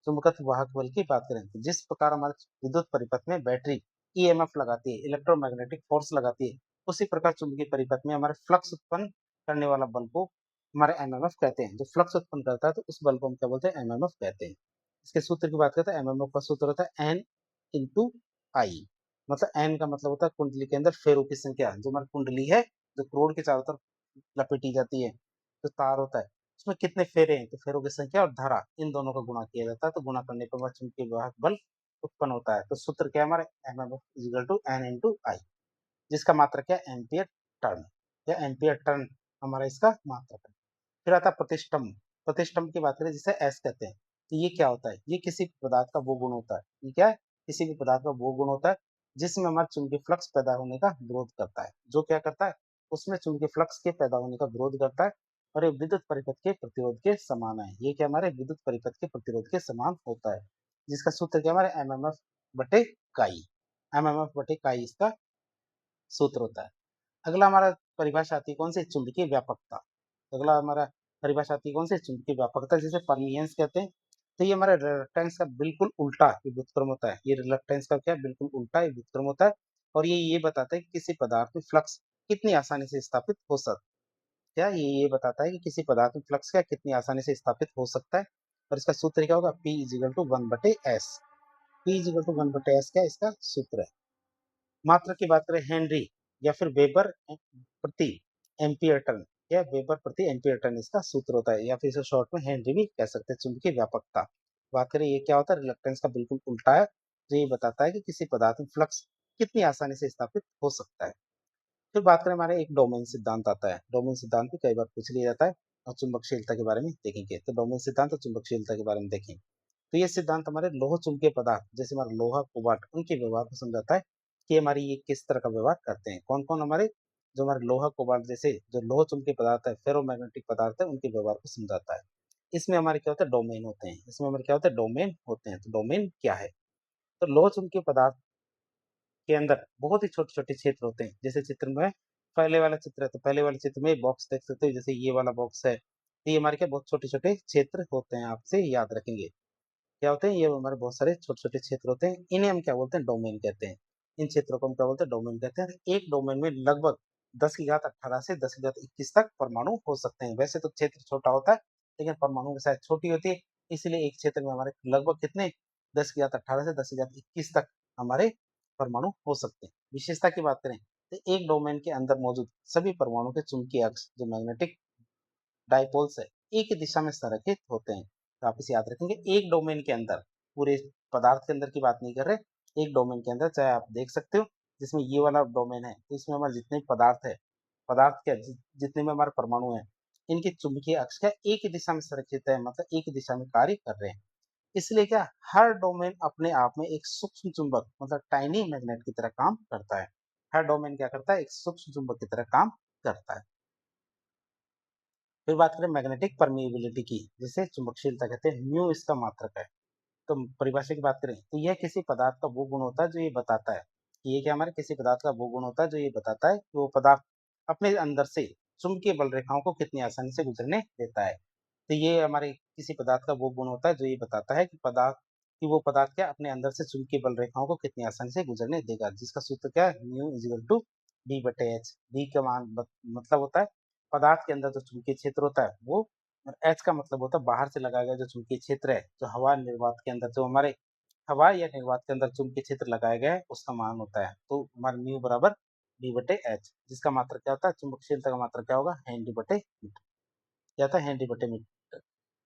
चुंबकत्व वाहक बल की बात करें तो जिस प्रकार हमारे विद्युत परिपथ में बैटरी ईएमएफ लगाती है, इलेक्ट्रोमैग्नेटिक फोर्स लगाती है, उसी प्रकार चुंबकीय परिपथ में हमारे फ्लक्स उत्पन्न करने वाला बल को हमारे एमएमएफ कहते हैं। जो फ्लक्स उत्पन्न करता है तो उस बल को हम क्या बोलते हैं? एमएमएफ कहते हैं। इसके सूत्र की बात करते हैं, एमएमएफ का सूत्र होता है एन इंटू आई। मतलब एन का मतलब होता है कुंडली के अंदर फेरों की संख्या। जो हमारी कुंडली है, जो करोड़ के चारों तरफ लपेटी जाती है, जो तार होता है, उसमें कितने फेरे हैं? तो फेरों की संख्या और धारा, इन दोनों का गुणा किया जाता है, तो गुणा करने पर चुंबकीय वाहक बल उत्पन्न होता है। तो सूत्र क्या है हमारे? MMF is equal to N into I, जिसका मात्रक क्या है? एम्पियर टर्न, या एम्पियर टर्न हमारा इसका मात्रक है। फिर आता है प्रतिष्ठम। प्रतिष्ठम की बात करें जिसे एस कहते हैं, तो ये क्या होता है? ये किसी पदार्थ का वो गुण होता है, ये क्या है? किसी भी पदार्थ का वो गुण होता है जिसमें हमारा चुंबकीय फ्लक्स पैदा होने का विरोध करता है। जो क्या करता है? उसमें चुंबकीय फ्लक्स के पैदा होने का विरोध करता है, और ये विद्युत परिपथ के प्रतिरोध के समान है। ये क्या हमारे विद्युत परिपथ के प्रतिरोध के समान होता है, जिसका सूत्र क्या हमारे? एमएमएफ बटे काई। एमएमएफ बटे काई इसका सूत्र होता है। अगला हमारा परिभाषा आती है कौन सी? चुंबकीय व्यापकता। अगला हमारा परिभाषा आती है कौन सी? चुंबकीय व्यापकता, जिसे परमियंस कहते हैं। तो ये हमारे रिलक्टेंस का बिल्कुल उल्टा ये व्युत्क्रम होता है। ये रिलक्टेंस का क्या? बिल्कुल उल्टा ये व्युत्क्रम होता है, और ये बताता है कि किसी पदार्थ में फ्लक्स कितनी आसानी से स्थापित हो सकता क्या ये बताता है कि किसी पदार्थ में फ्लक्स क्या कितनी आसानी से स्थापित हो सकता है, और इसका सूत्र क्या होगा, P is equal to 1/s। P is equal to 1/s क्या इसका सूत्र है। मात्रा की बात करें हेनरी या फिर वेबर प्रति एम्पियर टन, या वेबर प्रति एम्पियर टन इसका सूत्र होता है, या फिर इसे शॉर्ट में हेनरी भी कह सकते हैं। चुंबकीय व्यापकता बात करें, ये क्या होता है, रिलक्टेंस का बिल्कुल उल्टा है, जो ये बताता है कि किसी पदार्थ में फ्लक्स कितनी आसानी से स्थापित हो सकता है। फिर बात करें, हमारे एक डोमेन सिद्धांत आता है। डोमेन सिद्धांत भी कई बार पूछ लिया जाता है, और चुंबकशीलता के बारे में देखेंगे। तो डोमेन सिद्धांत और चुंबकशीलता के बारे में देखें, तो ये सिद्धांत हमारे लोह चुंबकीय पदार्थ जैसे हमारा लोहा कोबाल्ट उनके व्यवहार को समझाता है, कि हमारी ये किस तरह का व्यवहार करते हैं। कौन कौन हमारे, जो हमारे लोहा कोबाल्ट जैसे जो लोह चुंबकीय पदार्थ है, फेरोमैग्नेटिक पदार्थ है, उनके व्यवहार को समझाता है। इसमें हमारे क्या होता है, डोमेन होते हैं। इसमें हमारे क्या होता है, डोमेन होते हैं। तो डोमेन क्या है, तो लोह चुंबकीय पदार्थ के अंदर बहुत ही छोटे छोटे क्षेत्र होते हैं। जैसे चित्र में पहले वाला चित्र है, तो पहले वाले चित्र में बॉक्स देख सकते हो, जैसे ये वाला बॉक्स है, तो ये हमारे क्या बहुत छोटे छोटे क्षेत्र होते हैं, आपसे याद रखेंगे। क्या होते हैं, ये हमारे बहुत सारे छोटे छोटे क्षेत्र होते हैं, इन्हें हम क्या बोलते हैं, डोमेन कहते हैं। इन क्षेत्रों को हम क्या बोलते हैं, डोमेन कहते हैं। एक डोमेन में लगभग 10 की घात 18 से 10 की घात 21 तक परमाणु हो सकते हैं। वैसे तो क्षेत्र छोटा होता है, लेकिन परमाणु की साइज छोटी होती है, इसलिए एक क्षेत्र में हमारे लगभग कितने, 10 की घात 18 से 10 की घात 21 तक हमारे परमाणु हो सकते हैं। विशेषता की बात करें, तो एक डोमेन के अंदर मौजूद सभी परमाणु के चुंबकीय अक्ष जो मैग्नेटिक डायपोल्स है, एक ही दिशा में संरेखित होते हैं। तो आप इसे याद रखेंगे, एक डोमेन के अंदर, पूरे पदार्थ के अंदर की बात नहीं कर रहे, एक डोमेन के अंदर, चाहे आप देख सकते हो जिसमें ये वाला डोमेन है, तो इसमें हमारे जितने पदार्थ है, पदार्थ के जितने में हमारे परमाणु है, इनके चुंबकीय अक्ष क्या एक ही दिशा में संरेखित है, मतलब एक ही दिशा में कार्य कर रहे हैं। इसलिए क्या हर डोमेन अपने आप में एक सूक्ष्म चुंबक मतलब टाइनी मैग्नेट की तरह काम करता है। हर डोमेन क्या करता है, एक सूक्ष्म चुंबक की तरह काम करता है। फिर बात करें मैग्नेटिक परमिएबिलिटी की, जिसे चुंबकशीलता कहते हैं, म्यू इसका मात्रक है। तो परिभाषा की बात करें, तो यह किसी पदार्थ का वो गुण होता है जो ये बताता है, कि ये क्या हमारे किसी पदार्थ का वो गुण होता है जो ये बताता है कि वो पदार्थ अपने अंदर से चुंबकीय बल रेखाओं को कितनी आसानी से गुजरने देता है। तो ये हमारे किसी पदार्थ का वो गुण होता है जो ये बताता है कि वो पदार्थ क्या अपने अंदर से चुंबकीय बल रेखाओं को कितनी आसानी से गुजरने देगा, जिसका सूत्र क्या है, mu is equal to B/H। B का मान मतलब होता है पदार्थ के अंदर जो चुंबकीय क्षेत्र होता है वो, और एच का मतलब होता है बाहर से लगाया गया जो चुंबकीय क्षेत्र है, जो हवा निर्वात के अंदर, जो हमारे हवा या निर्वात के अंदर चुंबकीय क्षेत्र लगाया गया है, उसका मान होता है। तो हमारा म्यू बराबर B/H, जिसका मात्रक क्या होता है, चुंबकशीलता का मात्रक क्या होगा, हेनरी/मीटर। क्या था, हेनरी/मीटर।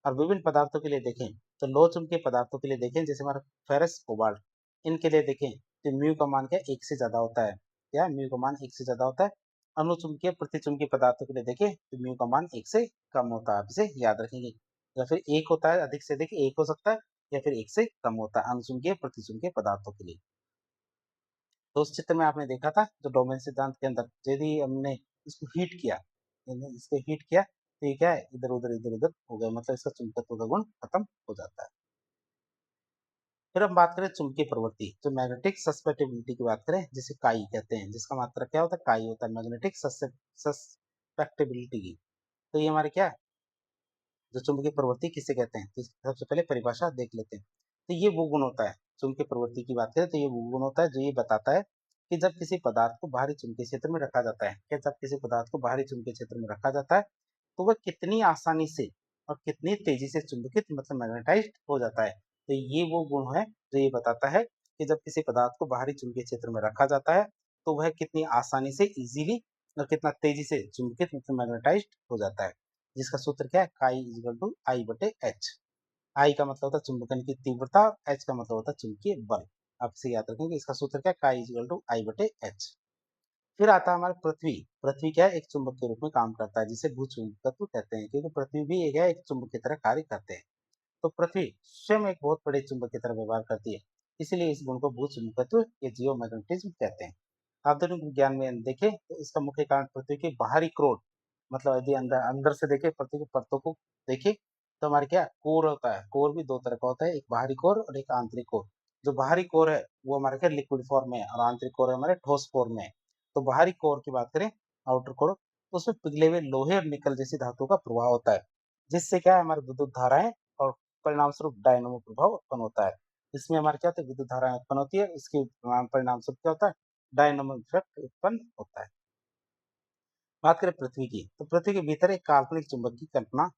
और विभिन्न पदार्थों के लिए देखें, तो लोह चुंबकीय पदार्थों के लिए देखें, जैसे हमारा फेरस कोबाल्ट, इनके लिए देखें तो म्यू का मान क्या 1 से ज्यादा होता है। क्या म्यू का मान 1 से ज्यादा होता है। अनुचुंबकीय प्रतिचुंबकीय पदार्थों के लिए देखें तो म्यू का मान 1 से कम होता है। आप इसे याद रखेंगे, या फिर 1 होता है, अधिक से अधिक 1 हो सकता है, या फिर 1 से कम होता है अनुचुंबकीय प्रतिचुंबकीय पदार्थों के लिए। तो उस चित्र में आपने देखा था, जो डोमेन सिद्धांत के अंदर यदि हमने इसको हीट किया, इसको हीट किया, तो ये क्या है, इधर उधर हो गया, मतलब इसका चुंबकत्व का गुण खत्म हो जाता है। फिर हम बात करें चुंबकीय प्रवृत्ति, जो मैग्नेटिक सस्पेक्टिबिलिटी की बात करें, जिसे काई कहते हैं, जिसका मात्रक क्या होता है, काई होता है, मैग्नेटिक सस्पेक्टिबिलिटी की। तो ये हमारे क्या है, जो चुंबकीय प्रवृत्ति किसे कहते हैं, तो सबसे पहले परिभाषा देख लेते हैं। तो ये वो गुण होता है, चुंबकीय प्रवृत्ति की बात करें तो ये वो गुण होता है जो ये बताता है कि जब किसी पदार्थ को बाहरी चुंबकीय क्षेत्र में रखा जाता है, क्या जब किसी पदार्थ को बाहरी चुंबकीय क्षेत्र में रखा जाता है, तो वह कितनी आसानी से और कितनी तेजी से चुंबकित मतलब मैग्नेटाइज्ड हो जाता है। तो ये वो गुण है जो ये बताता है कि जब किसी पदार्थ को बाहरी चुंबकीय क्षेत्र में रखा जाता है, तो वह कितनी आसानी से इजीली और कितना तेजी से चुंबकित मतलब मैग्नेटाइज्ड हो जाता है, जिसका सूत्र क्या है, काई इजिकल टू I/H। आई का मतलब होता है चुंबकन की तीव्रता, और एच का मतलब होता है चुंबकीय बल। आप इसे याद रखेंगे, इसका सूत्र क्या है, काई इजिकल टू I/H। फिर आता है हमारा पृथ्वी। पृथ्वी क्या है, एक चुंबक के रूप में काम करता है, जिसे भूचुंबकत्व कहते हैं, क्योंकि पृथ्वी भी एक है, एक चुंबक की तरह कार्य करते हैं। तो पृथ्वी स्वयं एक बहुत बड़े चुंबक की तरह व्यवहार करती है, इसलिए इस गुण को भूचुंबकत्व या जियोमैग्नेटिज्म कहते हैं। आधुनिक विज्ञान में देखें तो इसका मुख्य कारण पृथ्वी के बाहरी क्रोड, मतलब यदि अंदर अंदर से देखें, पृथ्वी की परतों को देखें, तो हमारे क्या कोर होता है। कोर भी दो तरह का होता है, एक बाहरी कोर और एक आंतरिक कोर। जो बाहरी कोर है वो हमारे क्या लिक्विड फॉर्म में है, और आंतरिक कोर है हमारे ठोस फॉर्म में है। तो बाहरी कोर की बात करें, आउटर कोर, तो उसमें पिघले हुए लोहे और निकल जैसी धातुओं का प्रभाव होता है, जिससे क्या है हमारी विद्युत धाराएं और परिणाम स्वरूप डायनामो प्रभाव उत्पन्न होता है। इसमें हमारे क्या होता है, विद्युत धाराएं उत्पन्न होती है, इसके परिणाम स्वरूप क्या होता है, डायनामो इफेक्ट उत्पन्न होता है। बात करें पृथ्वी की, तो पृथ्वी के भीतर एक काल्पनिक चुंबक की कल्पना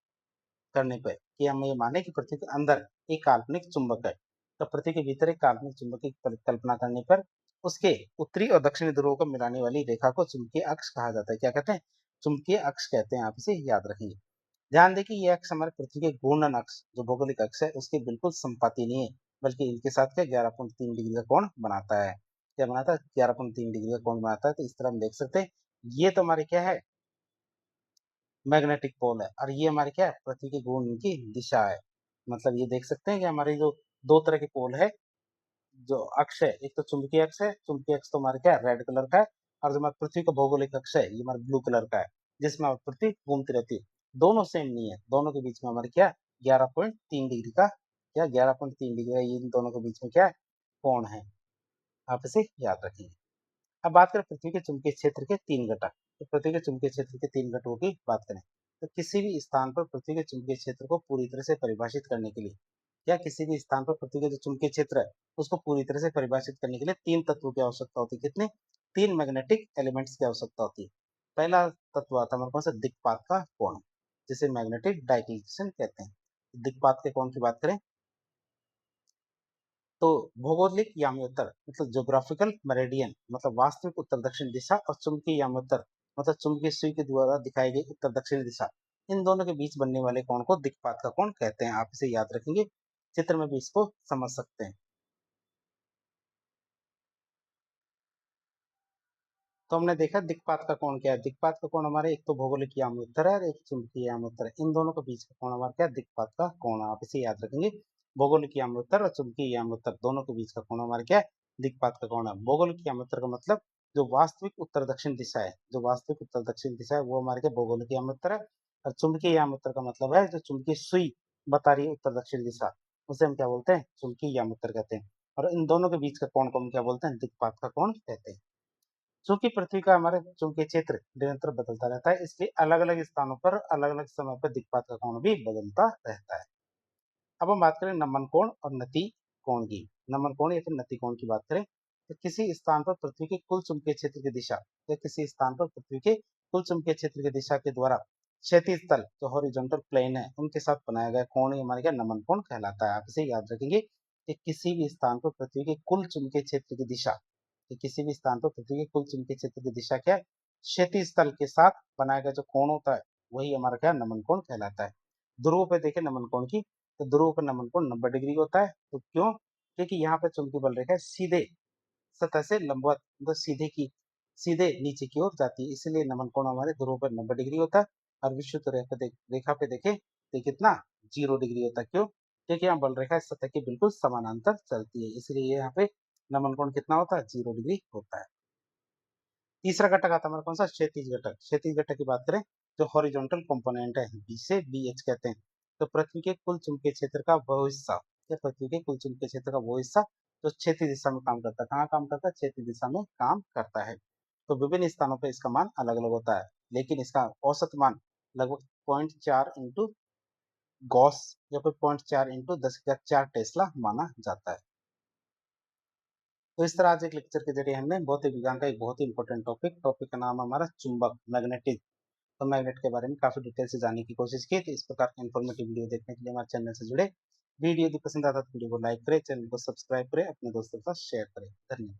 करने पर कि हम ये माने कि पृथ्वी के अंदर एक काल्पनिक चुंबक है। तो पृथ्वी के भीतर एक काल्पनिक चुंबक की कल्पना करने पर उसके उत्तरी और दक्षिणी ध्रुवों को मिलाने वाली रेखा को चुंबकीय अक्ष कहा जाता है। क्या कहते हैं? चुंबकीय अक्ष कहते हैं। आप इसे याद रखेंगे। ध्यान दें कि ये अक्ष हमारे पृथ्वी के घूर्णन अक्ष जो भौगोलिक अक्ष है उसके बिल्कुल संपाती नहीं है, बल्कि इनके साथ क्या 11.3 डिग्री का कोण बनाता है। क्या बनाता है? 11.3 डिग्री का कोण बनाता है। तो इस तरह हम देख सकते हैं ये तो हमारे क्या है, मैग्नेटिक पोल है, और ये हमारे क्या है, पृथ्वी के घूर्णन की दिशा है। मतलब ये देख सकते हैं कि हमारे जो दो तरह के पोल है, जो अक्ष है, एक तो चुंबकीय अक्ष है, चुंबकीय अक्ष तो हमारे क्या है, रेड कलर का है, और जो हमारे पृथ्वी का भौगोलिक अक्ष है ये हमारे ब्लू कलर का है, जिसमें हमारी पृथ्वी घूमती रहती है। दोनों सेम नहीं है, दोनों के बीच में हमारे क्या 11.3 डिग्री का, क्या 11.3 डिग्री का ये इन दोनों के बीच में क्या है, कोण है। आप इसे याद रखेंगे। अब बात करें पृथ्वी के चुंबकीय क्षेत्र के तीन घटक। तो पृथ्वी के चुंबकीय क्षेत्र के तीन घटकों की बात करें तो किसी भी स्थान पर पृथ्वी के चुंबकीय क्षेत्र को पूरी तरह से परिभाषित करने के लिए, या किसी भी स्थान पर पृथ्वी का जो चुंबकीय क्षेत्र है उसको पूरी तरह से परिभाषित करने के लिए तीन तत्वों की आवश्यकता होती है। कितने? तीन मैग्नेटिक एलिमेंट्स की आवश्यकता होती है। पहला तत्व आता है हमारे पास दिक्पात का कोण, जिसे मैग्नेटिक डाइक्लिनेशन कहते हैं। दिक्पात के कोण की बात करें तो भौगोलिक याम्योत्तर मतलब ज्योग्राफिकल मेरिडियन मतलब वास्तविक उत्तर दक्षिण दिशा, और चुंबकीय याम्योत्तर मतलब चुंबकीय सुई के द्वारा दिखाई गई उत्तर दक्षिणी दिशा, इन दोनों के बीच बनने वाले कोण को दिक्पात का कोण कहते हैं। आप इसे याद रखेंगे, चित्र में भी इसको समझ सकते हैं। तो हमने देखा दिक्पात का कोण क्या है। दिक्पात का कोण हमारे एक तो भौगोलिक याम्योत्तर है और एक चुंबकीय याम्योत्तर है। इन दोनों के बीच का कोण हमारा क्या है? दिक्पात का कोण। आप इसे याद रखेंगे, भौगोलिक याम्योत्तर और चुंबकीय याम्योत्तर दोनों के बीच का कोण हमारा क्या है? दिक्पात का कोण है। भौगोलिक याम्योत्तर का मतलब जो वास्तविक उत्तर दक्षिण दिशा है, जो वास्तविक उत्तर दक्षिण दिशा है वो हमारे क्या भौगोलिक याम्योत्तर है। और चुंबकीय याम्योत्तर का मतलब है जो चुंबकीय सुई बता रही है उत्तर दक्षिण दिशा, उसे हम क्या बोलते हैं? चुंबकीय याम्योत्तर कहते हैं। और इन दोनों के बीच का कोण को हम क्या बोलते हैं? दिक्पात का कोण कहते हैं। चूंकि पृथ्वी का हमारे चुंबकीय क्षेत्र निरंतर बदलता रहता है, इसलिए अलग अलग स्थानों पर अलग अलग समय पर दिक्पात का कोण भी बदलता रहता है। अब हम बात करें नमन कोण और नति कोण की। नमन कोण या फिर नति कोण की बात करें तो किसी स्थान पर पृथ्वी के कुल चुंबकीय क्षेत्र की दिशा, या किसी स्थान पर पृथ्वी के कुल चुंबकीय क्षेत्र की दिशा के द्वारा क्षैतिज तल जो हॉरिजॉन्टल प्लेन है उनके साथ बनाया गया कोण ही हमारे क्या नमन कोण कहलाता है। आप इसे याद रखेंगे कि किसी भी स्थान पर पृथ्वी के कुल चुंबकीय क्षेत्र की दिशा, कि किसी भी स्थान पर पृथ्वी के कुल चुंबकीय क्षेत्र की दिशा क्या है, क्षैतिज तल के साथ बनाया गया जो कोण होता है वही हमारा क्या नमन कोण कहलाता है। ध्रुव पे देखें नमन कोण की, तो ध्रुव का नमन कोण 90 डिग्री होता है। तो क्यों? क्योंकि यहाँ पे चुंबकीय बल रेखा सीधे सतह से लंबवत मतलब सीधे नीचे की ओर जाती है, इसलिए नमन कोण हमारे ध्रुव पर 90 डिग्री होता है। और विषुवत रेखा पे देखें तो कितना 0 डिग्री होता है। क्यों? क्योंकि यहाँ बल रेखा सतह के बिल्कुल समानांतर चलती है, इसलिए यहाँ पे नमन कोण कितना होता है? 0 डिग्री होता है। तीसरा घटक आता है हमारा कौन सा? क्षैतिज घटक। क्षैतिज घटक की बात करें जो हॉरिजॉन्टल कंपोनेंट है बी से बी एच कहते हैं। तो पृथ्वी के कुल चुंबकीय क्षेत्र का वह हिस्सा, या पृथ्वी के कुल चुंबकीय क्षेत्र का वो हिस्सा जो क्षैतिज दिशा में काम करता है। कहाँ काम करता है? क्षैतिज दिशा में काम करता है। तो विभिन्न स्थानों पर इसका मान अलग अलग होता है, लेकिन इसका औसत मान लगभग 0.4 इंटू गॉस या फिर 0.4 इंटू 10 का 4 टेस्ला माना जाता है। तो इस तरह आज एक लेक्चर के जरिए हमने भौतिक विज्ञान का एक बहुत ही इंपॉर्टेंट टॉपिक का नाम हमारा चुंबक मैग्नेटिक, तो मैग्नेट के बारे में काफी डिटेल से जानने की कोशिश की। तो इस प्रकार के इन्फॉर्मेटिव वीडियो देखने के लिए हमारे चैनल से जुड़े। वीडियो यदि पसंद आता है तो वीडियो को लाइक करें, चैनल को सब्सक्राइब करें, अपने दोस्तों के साथ शेयर करें। धन्यवाद।